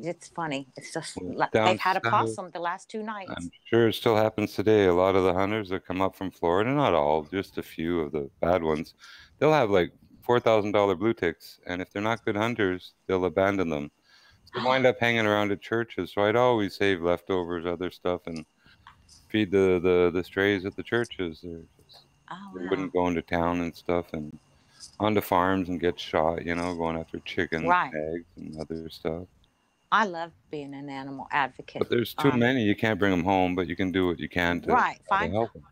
It's funny. It's just they've had a possum the last 2 nights. I'm sure it still happens today. A lot of the hunters that come up from Florida, not all, just a few of the bad ones, they'll have $4,000 blue ticks, and if they're not good hunters, they'll abandon them. So they wind up hanging around at churches. So I'd always save leftovers, other stuff, and feed the strays at the churches. They wouldn't go into town and stuff and onto farms and get shot, going after chickens, eggs, and other stuff. I love being an animal advocate. But there's too many. You can't bring them home, but you can do what you can to Right. try to help them.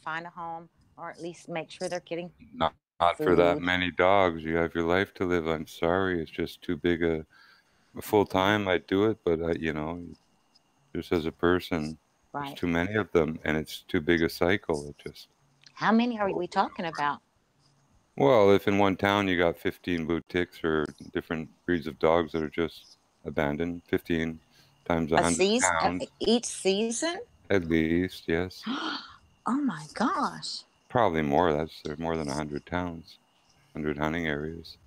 Find a home, or at least make sure they're getting Not for that many dogs. You have your life to live. I'm sorry. It's just too big a full time. I'd do it, but you know, just as a person, there's too many of them, and it's too big a cycle. It just. How many are we talking about? Well, if in one town you got 15 boutiques or different breeds of dogs that are just abandoned, 15 times 100 pounds. Each season? At least, yes. Oh my gosh. Probably more. There's more than 100 towns, 100 hunting areas.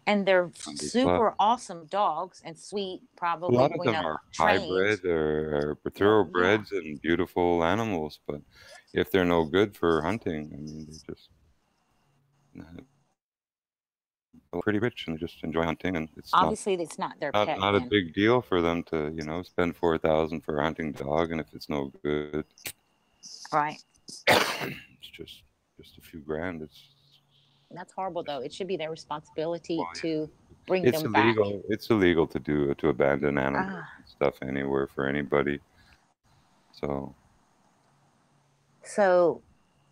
And they're super awesome dogs and sweet, probably. A lot of them are hybrid or thoroughbreds and beautiful animals, but if they're no good for hunting, I mean, they just pretty rich and they just enjoy hunting, and it's obviously it's not their pet. Not a big deal for them to, you know, spend $4,000 for a hunting dog, and if it's no good, right? It's just a few grand. That's horrible, though. It should be their responsibility to bring them back. It's illegal to abandon animals and stuff anywhere for anybody. So,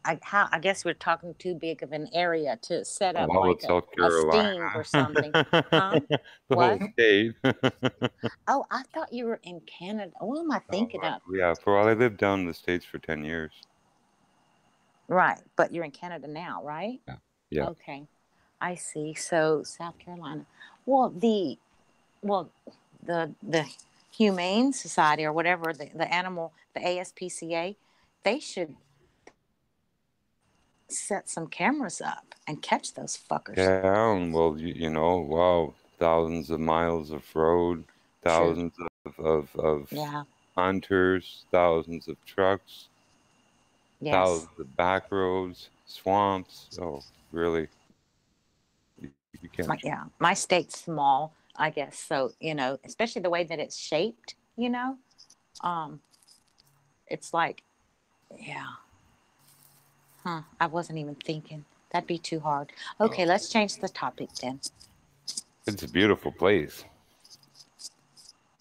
I guess we're talking too big of an area to set up like a sting or something. Huh? The whole state. Oh, I thought you were in Canada. What am I thinking of? Yeah, I lived down in the States for 10 years. Right, but you're in Canada now, right? Yeah. Okay, I see. So South Carolina. Well, the Humane Society or whatever, the ASPCA, they should set some cameras up and catch those fuckers. Yeah, well, you know, wow, thousands of miles of road, thousands of hunters, thousands of trucks, thousands of back roads, swamps. Oh, really? You can't. My state's small, I guess. So, you know, especially the way that it's shaped, you know, it's like, I wasn't even thinking. That'd be too hard. Okay, let's change the topic then. It's a beautiful place.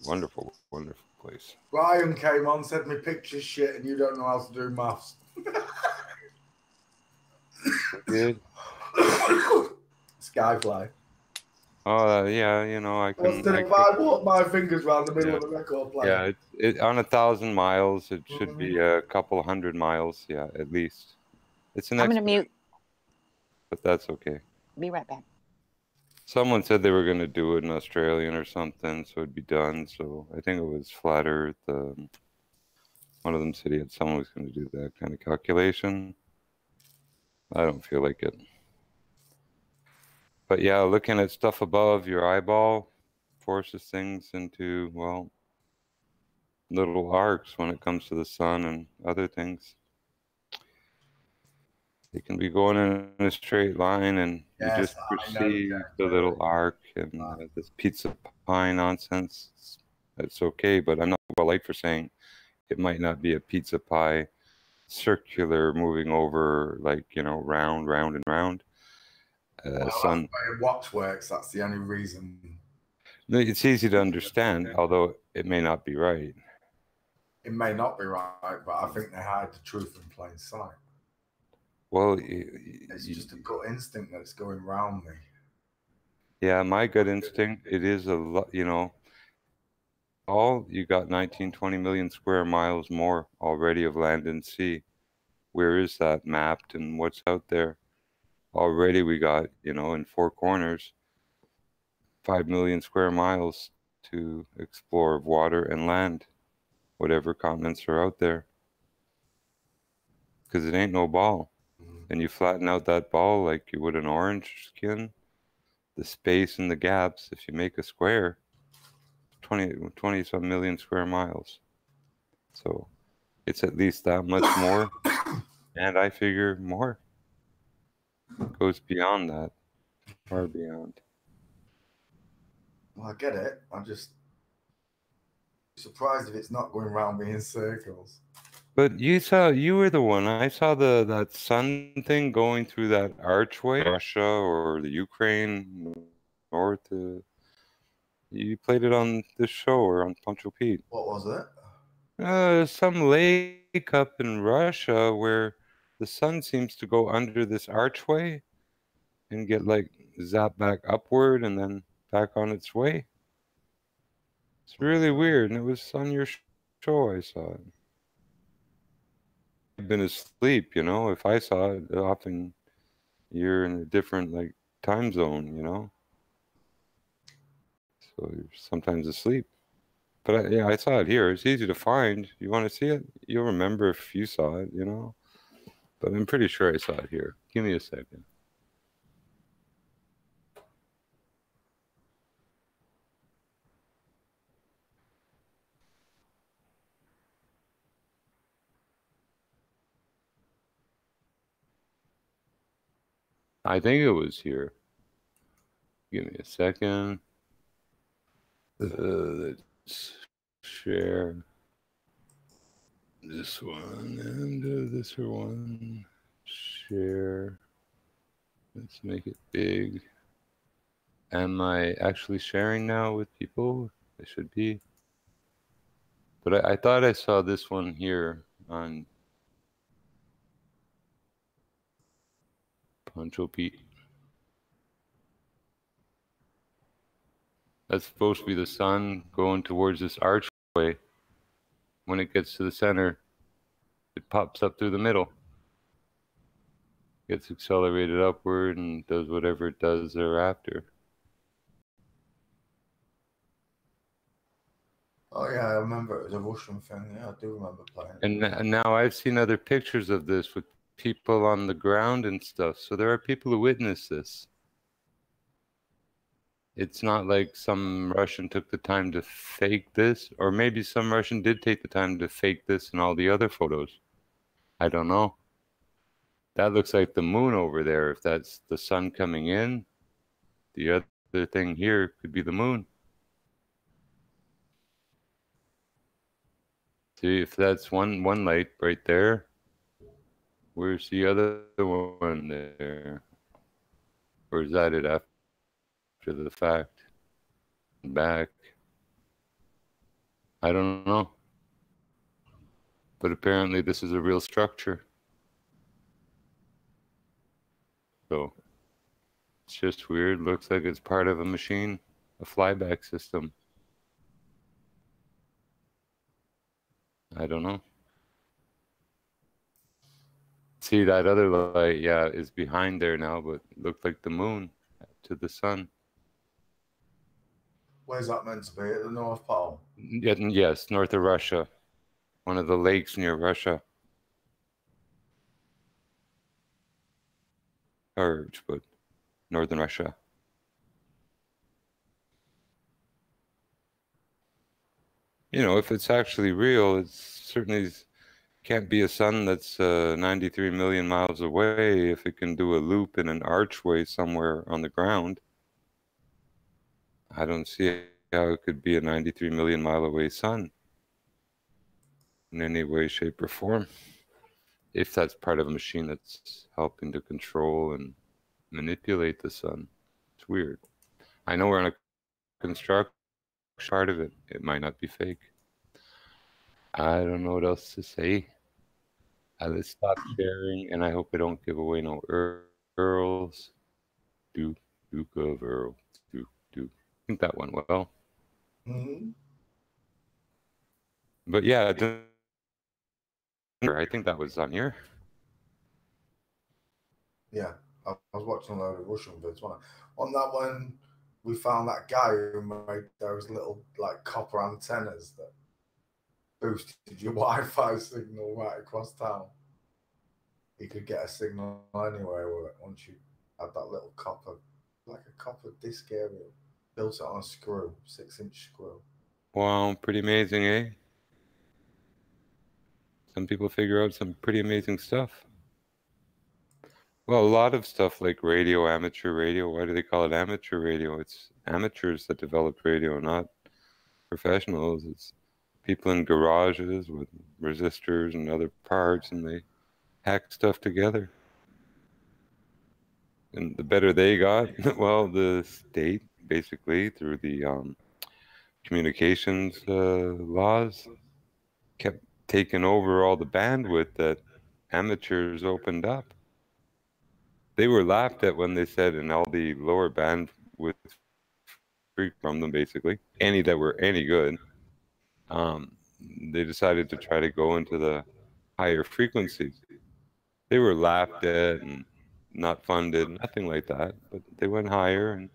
Wonderful, wonderful place. Ryan came on, said me picture's shit and you don't know how to do maths. Good. Skyfly. Oh, yeah, you know, I can... If I walk my fingers around the middle of the record player. Yeah, on 1,000 miles, it should be a couple hundred miles, at least. It's an I'm going to mute. But that's okay. Be right back. Someone said they were going to do it in Australian or something, so it'd be done. So I think it was Flat Earth. One of them said someone was going to do that kind of calculation. I don't feel like it. But yeah, looking at stuff above your eyeball forces things into, well, little arcs when it comes to the sun and other things. They can be going in a straight line and you just perceive the little arc and this pizza pie nonsense. It's okay, but I'm not polite for saying it might not be a pizza pie circular moving over, like, you know, round and round. That's the way a watch works. That's the only reason. It's easy to understand, although it may not be right. It may not be right, but I think they hide the truth in plain sight. Well, it's just a gut instinct that it's going round me. Yeah, my gut instinct, it is a lot, you know, you got 19, 20 million square miles more already of land and sea. Where is that mapped and what's out there? Already we got, you know, in 4 corners, 5 million square miles to explore of water and land, whatever continents are out there. Because it ain't no ball. And you flatten out that ball like you would an orange skin, the space and the gaps, if you make a square, 20 some million square miles. So it's at least that much more. And I figure more. It goes beyond that, far beyond. Well, I get it. I'm just surprised if it's not going round me in circles. But you were the one. I saw that sun thing going through that archway, Russia or the Ukraine, north, you You played it on this show or on PonchoPete. What was it? Some lake up in Russia where the sun seems to go under this archway and get like zapped back upward and then back on its way. It's really weird, and it was on your show I saw it. I've been asleep, you know. If I saw it, often you're in a different like time zone, you know. So you're sometimes asleep. But yeah, I saw it here. It's easy to find. You want to see it? You'll remember if you saw it, you know. But I'm pretty sure I saw it here. Give me a second. I think it was here. Give me a second. Let's share this one and this one. Share. Let's make it big. Am I actually sharing now with people? I should be. But I thought I saw this one here on PonchoPete. That's supposed to be the sun going towards this archway. When it gets to the center, it pops up through the middle. Gets accelerated upward and does whatever it does thereafter. Oh yeah, I remember it was a Russian thing. Yeah, I do remember playing it. And now I've seen other pictures of this with people on the ground and stuff. So there are people who witness this. It's not like some Russian took the time to fake this, or maybe some Russian did take the time to fake this in all the other photos. I don't know. That looks like the moon over there. If that's the sun coming in, the other thing here could be the moon. See, if that's one light right there, where's the other one there? Or is that it after the fact? Back? I don't know. But apparently this is a real structure. So it's just weird. Looks like it's part of a machine, a flyback system. I don't know. See, that other light, yeah, is behind there now, but it looked like the moon to the sun. Where's that meant to be? At the North Pole? Yes, north of Russia. One of the lakes near Russia. Or, but northern Russia. You know, if it's actually real, it certainly can't be a sun that's 93 million miles away if it can do a loop in an archway somewhere on the ground. I don't see how it could be a 93 million mile away sun in any way, shape, or form. If that's part of a machine that's helping to control and manipulate the sun. It's weird. I know we're on a construction part of it. It might not be fake. I don't know what else to say. Let's stop sharing, and I hope I don't give away no Earls. Duke of Earl. Duke. I think that went well. Mm-hmm. But yeah, I think that was on here. Yeah, I was watching a load of Russian vids. On that one, we found that guy who made those little like copper antennas that boosted your Wi-Fi signal right across town. You could get a signal anywhere with it once you had that little copper, like a copper disc area. Built it on a screw, 6-inch screw. Wow, pretty amazing, eh? Some people figure out some pretty amazing stuff. Well, a lot of stuff like radio, amateur radio. Why do they call it amateur radio? It's amateurs that developed radio, not professionals. It's people in garages with resistors and other parts, and they hack stuff together. And the better they got, well, the state, basically, through the communications laws kept taking over all the bandwidth that amateurs opened up. They were laughed at when they said, and all the lower bandwidth free from them, basically, any that were any good, they decided to try to go into the higher frequencies. They were laughed at and not funded, nothing like that, but they went higher and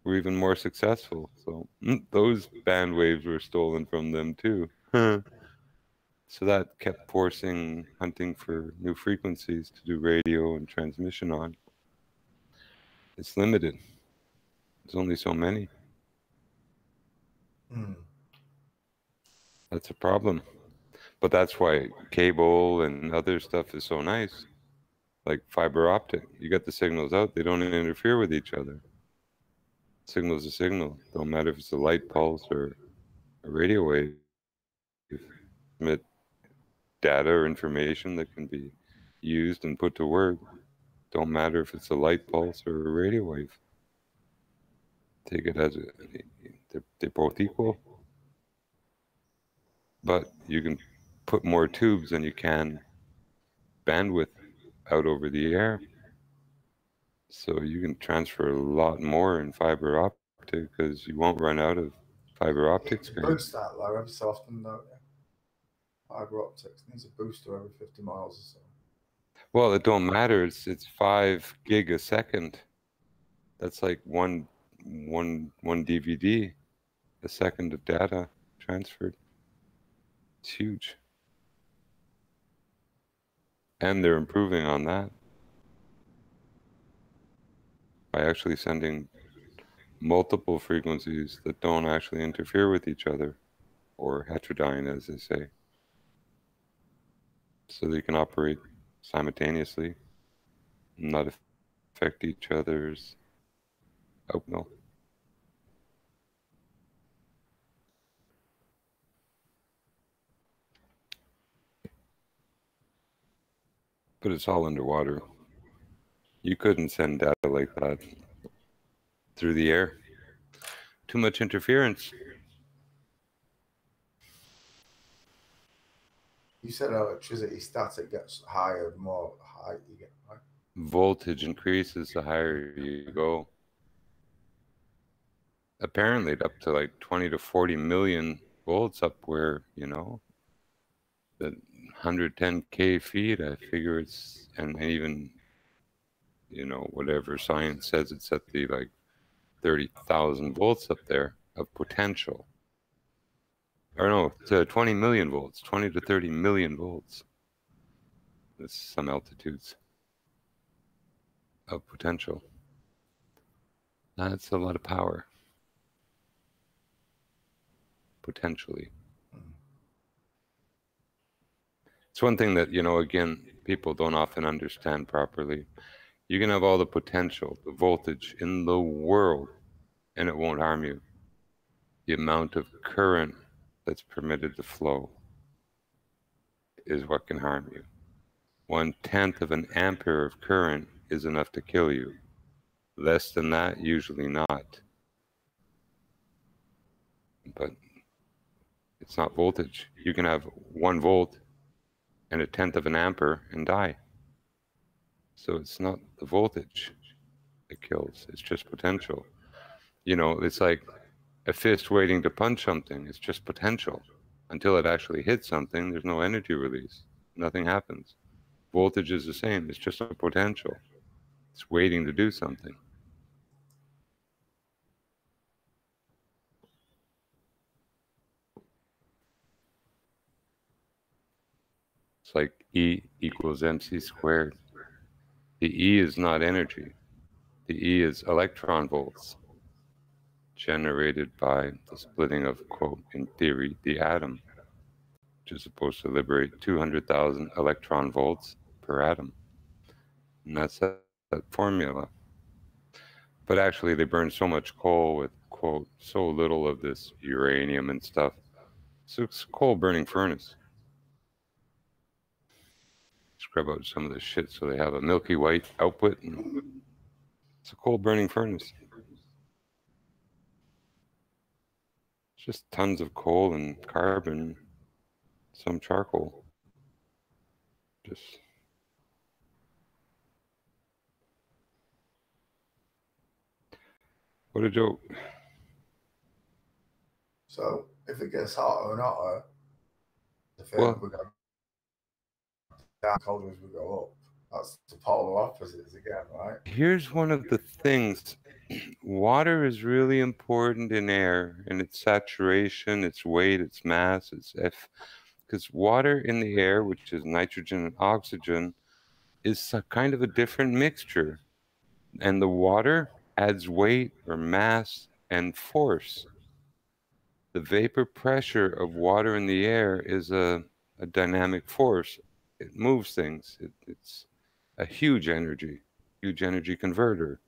were even more successful. So those band waves were stolen from them too. So that kept forcing hunting for new frequencies to do radio and transmission on. It's limited. There's only so many. That's a problem. But that's why cable and other stuff is so nice. Like fiber optic. You get the signals out, they don't interfere with each other. Signal's a signal. Don't matter if it's a light pulse or a radio wave. Emit data or information that can be used and put to work. Don't matter if it's a light pulse or a radio wave. Take it as they're both equal. But you can put more tubes than you can bandwidth out over the air. So you can transfer a lot more in fiber optic because you won't run out of fiber optic space. Boost that low every so often, don't you? Fiber optics needs a booster every 50 miles or so. Well, it don't matter. It's 5 gig a second. That's like one DVD a second of data transferred. It's huge. And they're improving on that by actually sending multiple frequencies that don't actually interfere with each other, or heterodyne, as they say. So they can operate simultaneously, not affect each other's output. But it's all underwater. You couldn't send data like that through the air. Too much interference. You said electricity static gets higher the more height you get, right? Voltage increases the higher you go. Apparently up to like 20 to 40 million volts up where, you know, the 110K feet, I figure it's, and even, you know, whatever science says, it's at the like 30,000 volts up there of potential. Or no, to 20 million volts, 20 to 30 million volts. That's some altitudes of potential. That's a lot of power. Potentially. It's one thing that, you know, again, people don't often understand properly. You can have all the potential, the voltage in the world, and it won't harm you. The amount of current that's permitted to flow is what can harm you. 1/10 of an ampere of current is enough to kill you. Less than that, usually not. But it's not voltage. You can have 1 volt and 1/10 of an ampere and die. So it's not the voltage that kills, it's just potential. You know, it's like a fist waiting to punch something. It's just potential. Until it actually hits something, there's no energy release. Nothing happens. Voltage is the same. It's just a potential. It's waiting to do something. It's like E equals mc squared. The E is not energy. The E is electron volts generated by the splitting of, quote, in theory, the atom, which is supposed to liberate 200,000 electron volts per atom. And that's that formula. But actually, they burn so much coal with, quote, so little of this uranium and stuff. So it's a coal burning furnace. Scrub out some of the shit so they have a milky white output. And it's a coal burning furnace. It's just tons of coal and carbon, some charcoal. Just what a joke. So if it gets hotter and hotter, the Well, we go down, colder as we go up. That's the polar opposites again, right? here's one of the things. Water is really important in air, in its saturation, its weight, its mass, its F. Because water in the air, which is nitrogen and oxygen, is a kind of a different mixture. And the water adds weight or mass and force. The vapor pressure of water in the air is a dynamic force. It moves things. It's a huge energy converter.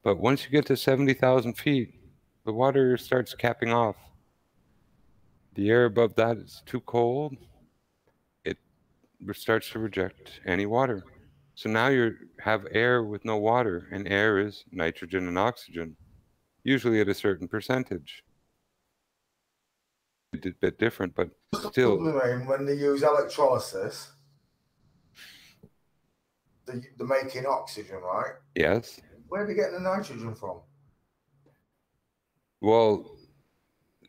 But once you get to 70,000 feet, the water starts capping off. The air above that is too cold. It starts to reject any water. So now you have air with no water, and air is nitrogen and oxygen, usually at a certain percentage. It's a bit different, but still. When they use electrolysis, they're making oxygen, right? Yes. Where are they getting the nitrogen from? Well,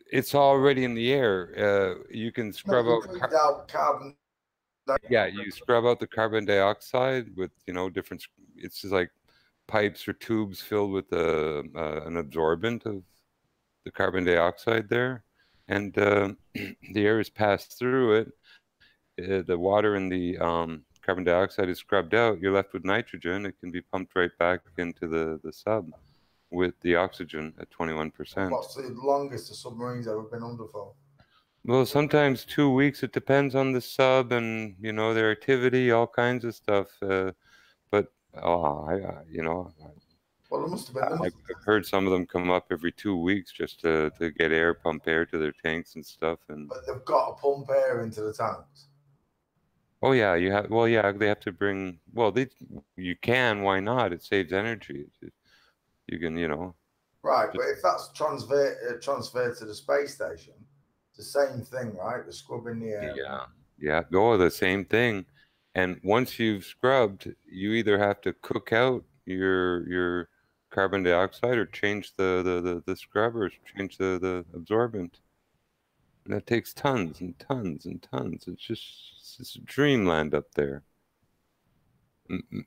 it's already in the air. You can scrub out carbon. Yeah, you scrub out the carbon dioxide with, different. It's just like pipes or tubes filled with an absorbent of the carbon dioxide there, and the air is passed through it. The water and the carbon dioxide is scrubbed out. You're left with nitrogen. It can be pumped right back into the sub with the oxygen at 21%. What's the longest the submarine's ever been under for? Well, sometimes 2 weeks. It depends on the sub and their activity, all kinds of stuff. But well, it must have been. I've heard some of them come up every 2 weeks just to get air, pump air to their tanks and stuff. But they've got to pump air into the tanks. Oh yeah, you have. Well, yeah, they have to bring. Well, you can. Why not? It saves energy. You can, Right, but if that's transferred to the space station, it's the same thing, right? The scrubbing the air. Yeah. The same thing. And once you've scrubbed, you either have to cook out your carbon dioxide or change the scrubbers, change the absorbent. And that takes tons and tons and tons. It's dreamland up there.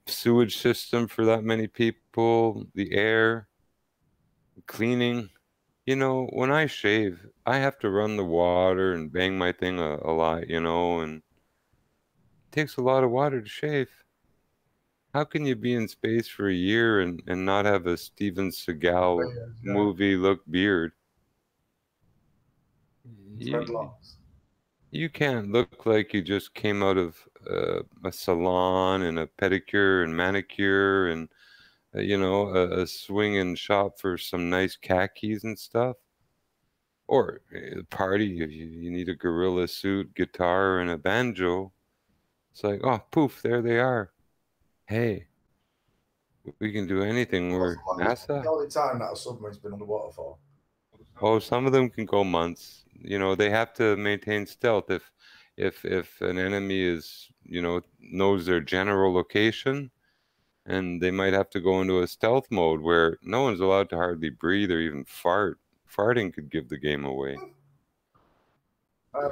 Sewage system for that many people, the air, cleaning. When I shave, I have to run the water and bang my thing a lot, and it takes a lot of water to shave. How can you be in space for a year and not have a Steven Seagal movie look beard? You can't look like you just came out of a salon and a pedicure and manicure and a swinging shop for some nice khakis and stuff. Or a party, you need a gorilla suit, guitar, and a banjo. It's like, oh, poof, there they are. Hey, we can do anything. We're NASA. The only time that a submarine's been underwater for. Oh, some of them can go months. They have to maintain stealth. If an enemy is, knows their general location, and they might have to go into a stealth mode where no one's allowed to hardly breathe or even fart. Farting could give the game away.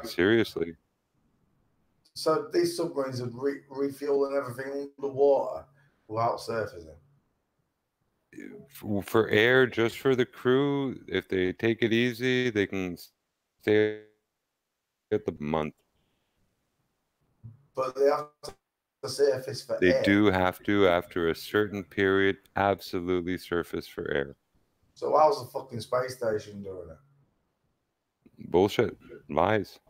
Seriously. So these submarines would refuel and everything underwater without surfacing? For air, just for the crew, if they take it easy, they can stay at the month. But they have to surface for They air. do have to, after a certain period, absolutely surface for air. So how's the fucking space station doing it? Bullshit. Lies.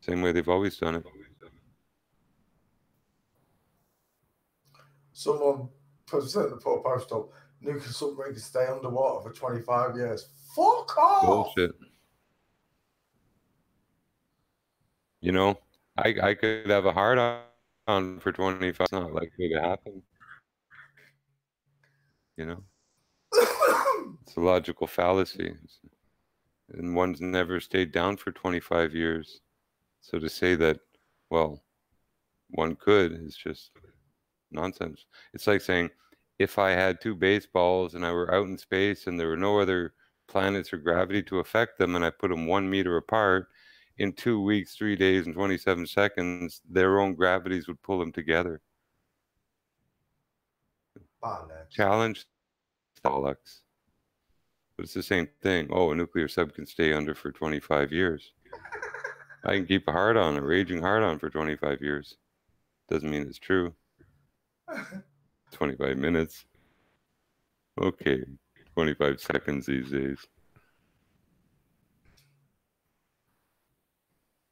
Same way they've always done it. Someone put a post up. Nuclear submarine can stay underwater for 25 years. Fuck off! Bullshit. I could have a hard on for 25. It's not likely to happen. It's a logical fallacy. and one's never stayed down for 25 years. So to say that, well, one could is just nonsense. It's like saying, if I had two baseballs and I were out in space and there were no other planets or gravity to affect them, and I put them 1 meter apart, in 2 weeks, 3 days, and 27 seconds, their own gravities would pull them together. Challenge bollocks. But it's the same thing. Oh, a nuclear sub can stay under for 25 years. I can keep a hard-on, a raging hard-on for 25 years. Doesn't mean it's true. 25 minutes. Okay, 25 seconds these days.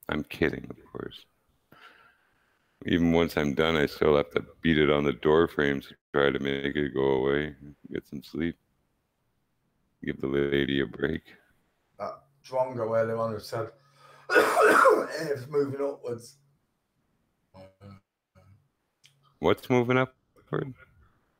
I'm kidding, of course. Even once I'm done, I still have to beat it on the door frames to try to make it go away. Get some sleep. Give the lady a break. That Drongo earlier on who said, it's moving upwards. What's moving upward?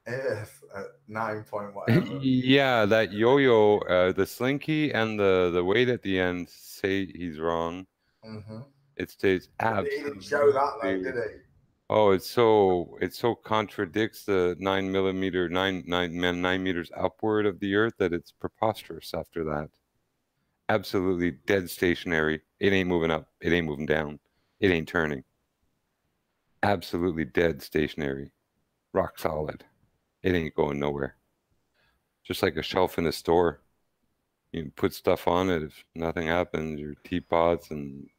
Earth at 9 point whatever. Yeah, that yo-yo, the slinky and the weight at the end say he's wrong. Mm-hmm. It stays absolutely. He didn't show that though, did he? Oh, it so contradicts the 9 meters upward of the Earth that it's preposterous after that. Absolutely dead stationary. It ain't moving up. It ain't moving down. It ain't turning. Absolutely dead stationary. Rock solid. It ain't going nowhere. Just like a shelf in a store. You put stuff on it, if nothing happens, your teapots and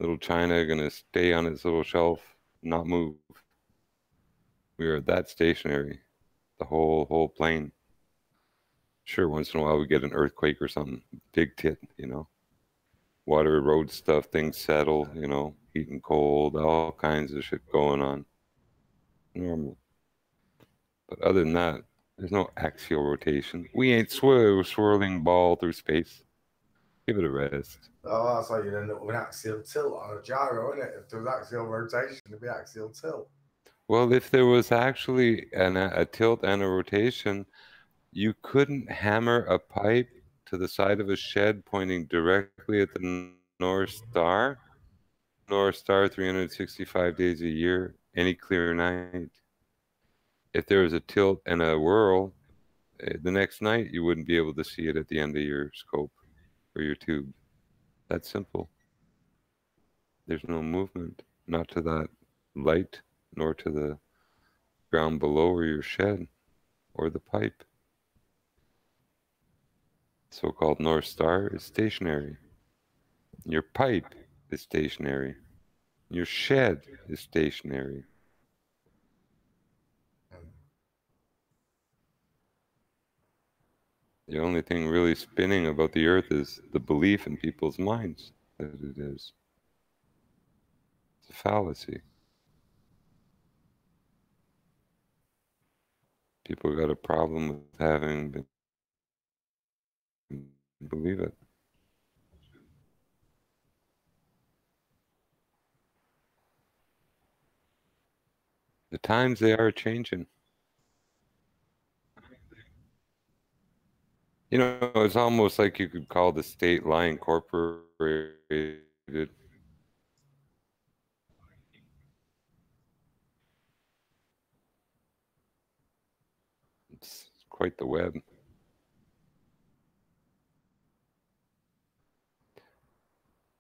little china are going to stay on its little shelf, not move. We are that stationary, the whole plane. Sure, once in a while we get an earthquake or something, big tit, you know. Water erodes stuff, things settle, you know, heat and cold, all kinds of shit going on. Normal. But other than that, there's no axial rotation. We ain't swirling ball through space. Give it a rest. Oh, that's why you'd end up with an axial tilt on a gyro, isn't it? If there was axial rotation, it'd be axial tilt. Well, if there was actually a tilt and a rotation, you couldn't hammer a pipe to the side of a shed pointing directly at the North Star. North Star 365 days a year, any clear night. If there was a tilt and a whirl, the next night you wouldn't be able to see it at the end of your scope or your tube. That's simple. There's no movement, not to that light, nor to the ground below or your shed or the pipe. So-called North Star is stationary. Your pipe is stationary. Your shed is stationary. The only thing really spinning about the Earth is the belief in people's minds that it is. It's a fallacy. People got a problem with having been believe it. The times they are changing. You know, it's almost like you could call the state lie incorporated. It's quite the web.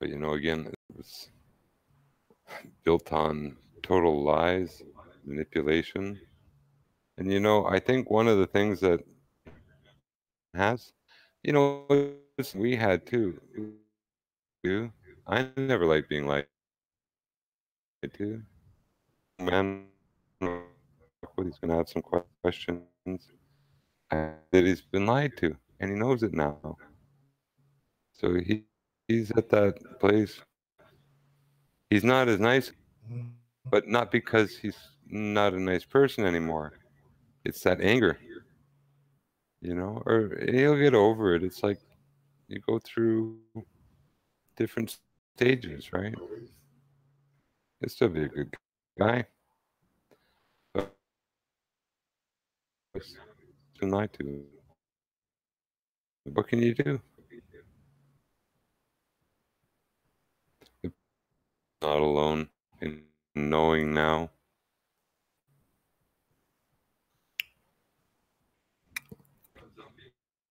But you know, again, it was built on total lies, manipulation. And you know, I think one of the things that has, you know, we had too. I never liked being lied to. Man, he's going to have some questions. That he's been lied to, and he knows it now. So he's at that place. He's not as nice, but not because he's not a nice person anymore. It's that anger, you know, or he'll get over it. It's like you go through different stages, right? He'll still be a good guy. But it's been lied to. What can you do? not alone in knowing now.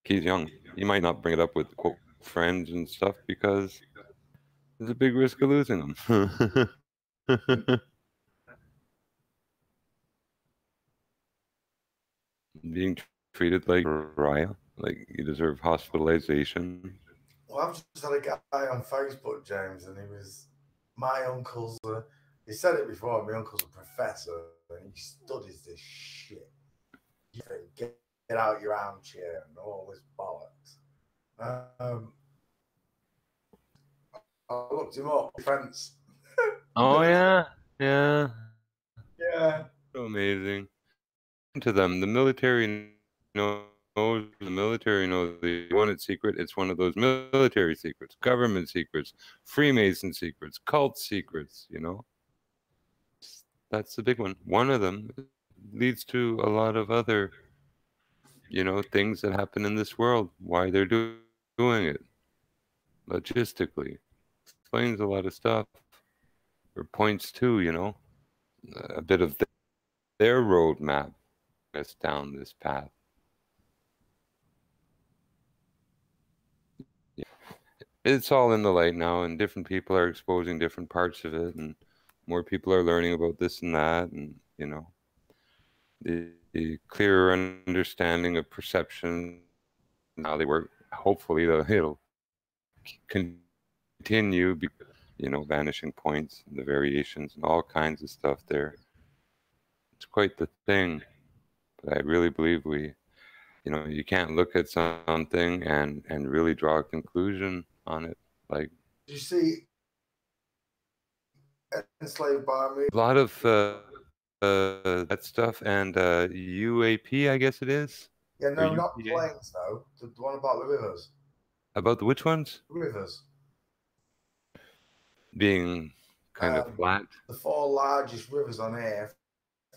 He's young. He might not bring it up with quote friends and stuff because there's a big risk of losing them. Being treated like a pariah, like you deserve hospitalization. Well, I've just had a guy on Facebook, James, and my uncle's, he said it before, my uncle's a professor, and he studies this shit. You think, get out your armchair and all this bollocks. I looked him up, fence. Oh, yeah. Yeah. Yeah. So amazing. To them, the military knows, they want it secret. It's one of those military secrets, government secrets, Freemason secrets, cult secrets, you know. That's the big one. One of them leads to a lot of other, you know, things that happen in this world, why they're doing it. Logistically. Explains a lot of stuff. Or points to, you know, a bit of their roadmap us down this path. Yeah. It's all in the light now, and different people are exposing different parts of it, and more people are learning about this and that, and, you know, the clearer understanding of perception, how they work. Hopefully, it'll continue, you know, vanishing points and the variations and all kinds of stuff there. It's quite the thing, but I really believe you know, you can't look at something and really draw a conclusion on it. Like, you see, enslaved by me. A lot of that stuff and UAP, I guess it is. Yeah, no, Or not UPA. planes though. The one about the rivers. About which ones? Rivers. Being kind of flat. The 4 largest rivers on Earth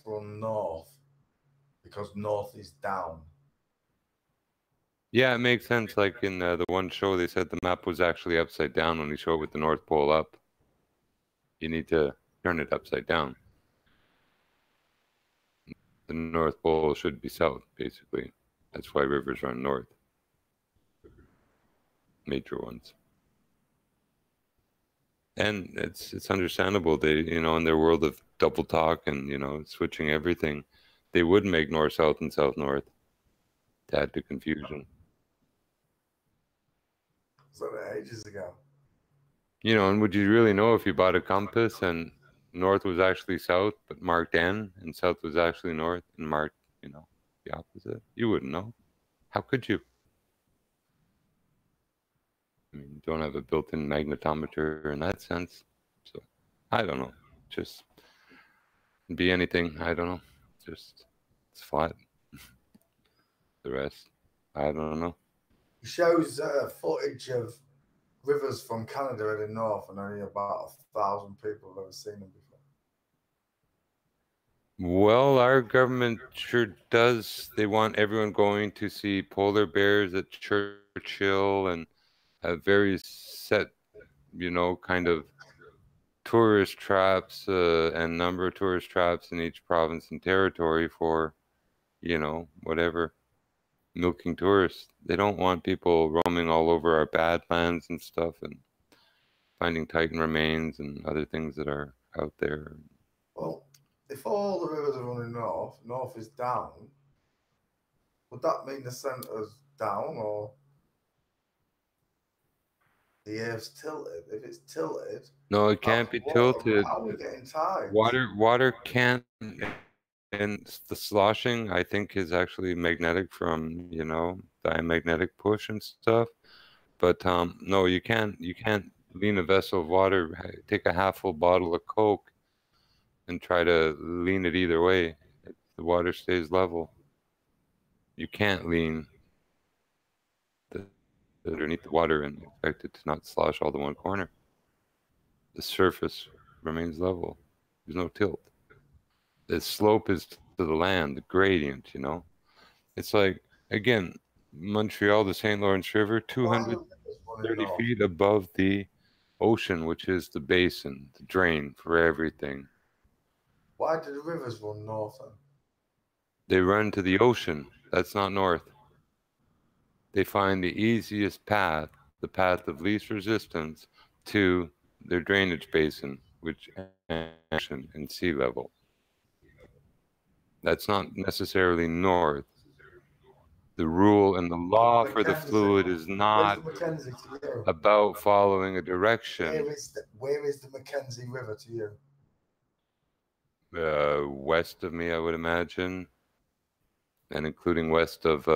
run north because north is down. Yeah, it makes sense. Like in the one show, they said the map was actually upside down when you show it with the North Pole up. You need to turn it upside down. The North Pole should be south, basically. That's why rivers run north. Major ones. And it's understandable. They, you know, in their world of double talk and, you know, switching everything, they would make north-south and south-north to add to confusion. So ages ago. You know, and would you really know if you bought a compass and north was actually south, but marked N, and south was actually north and marked, you know, the opposite? You wouldn't know. How could you? I mean, you don't have a built-in magnetometer in that sense. So, I don't know. Just be anything. I don't know. Just, it's flat. The rest, I don't know. He shows footage of rivers from Canada heading north, and only about 1,000 people have ever seen them before. Well, our government sure does. They want everyone going to see polar bears at Churchill and have very set, you know, kind of tourist traps and number of tourist traps in each province and territory for, you know, whatever, milking tourists. They don't want people roaming all over our badlands and stuff and finding Titan remains and other things that are out there. Well, if all the rivers are running north, north is down, would that mean the centre's down or the Earth's tilted? If it's tilted, no, it can't be tilted. How are we getting tides? Water can't, and the sloshing, I think, is actually magnetic from, you know, diamagnetic push and stuff. But no, you can't lean a vessel of water, take a half full bottle of Coke and try to lean it either way. The water stays level. You can't lean underneath the water and expect it to not slosh all to one corner. The surface remains level. There's no tilt. The slope is to the land, the gradient, you know. It's like, again, Montreal, the St. Lawrence River, 230 feet above the ocean, which is the basin, the drain for everything. Why do the rivers run north then? They run to the ocean. That's not north. They find the easiest path, the path of least resistance, to their drainage basin, which is ocean and sea level. That's not necessarily north. The rule and the law for the fluid is not about following a direction. Where is the Mackenzie River to you? West of me, I would imagine, and including west of.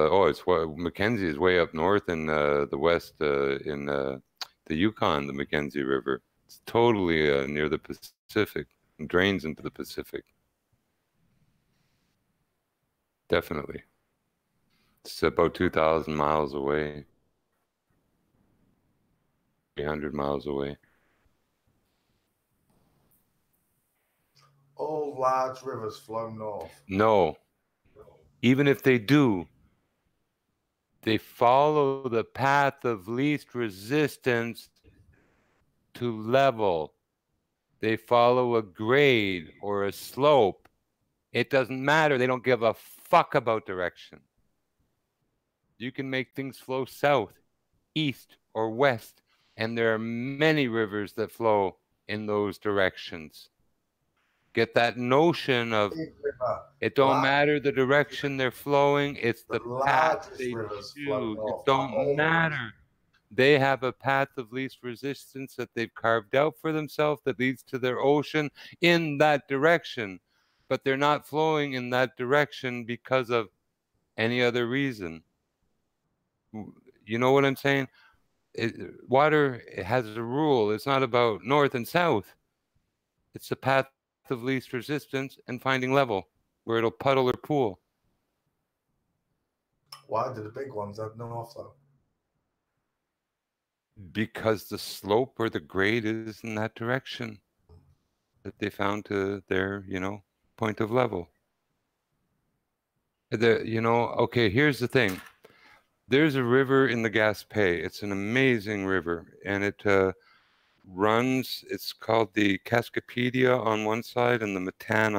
Mackenzie is way up north in the west in the Yukon, the Mackenzie River. It's totally near the Pacific, and drains into the Pacific. Definitely. It's about 2,000 miles away. 300 miles away. All large rivers flow north. No. Even if they do, they follow the path of least resistance to level. They follow a grade or a slope. It doesn't matter. They don't give a fuck about direction. You can make things flow south, east, or west, and there are many rivers that flow in those directions. Get that notion of it don't matter the direction they're flowing, it's the path they choose. It don't matter. They have a path of least resistance that they've carved out for themselves that leads to their ocean in that direction. But they're not flowing in that direction because of any other reason. You know what I'm saying? Water has a rule. It's not about north and south. It's the path of least resistance and finding level where it'll puddle or pool. Why do the big ones have north though? Because the slope or the grade is in that direction that they found to their, point of level. Okay, here's the thing. There's a river in the Gaspé. It's an amazing river, and it runs, it's called the Cascapedia on one side and the Matan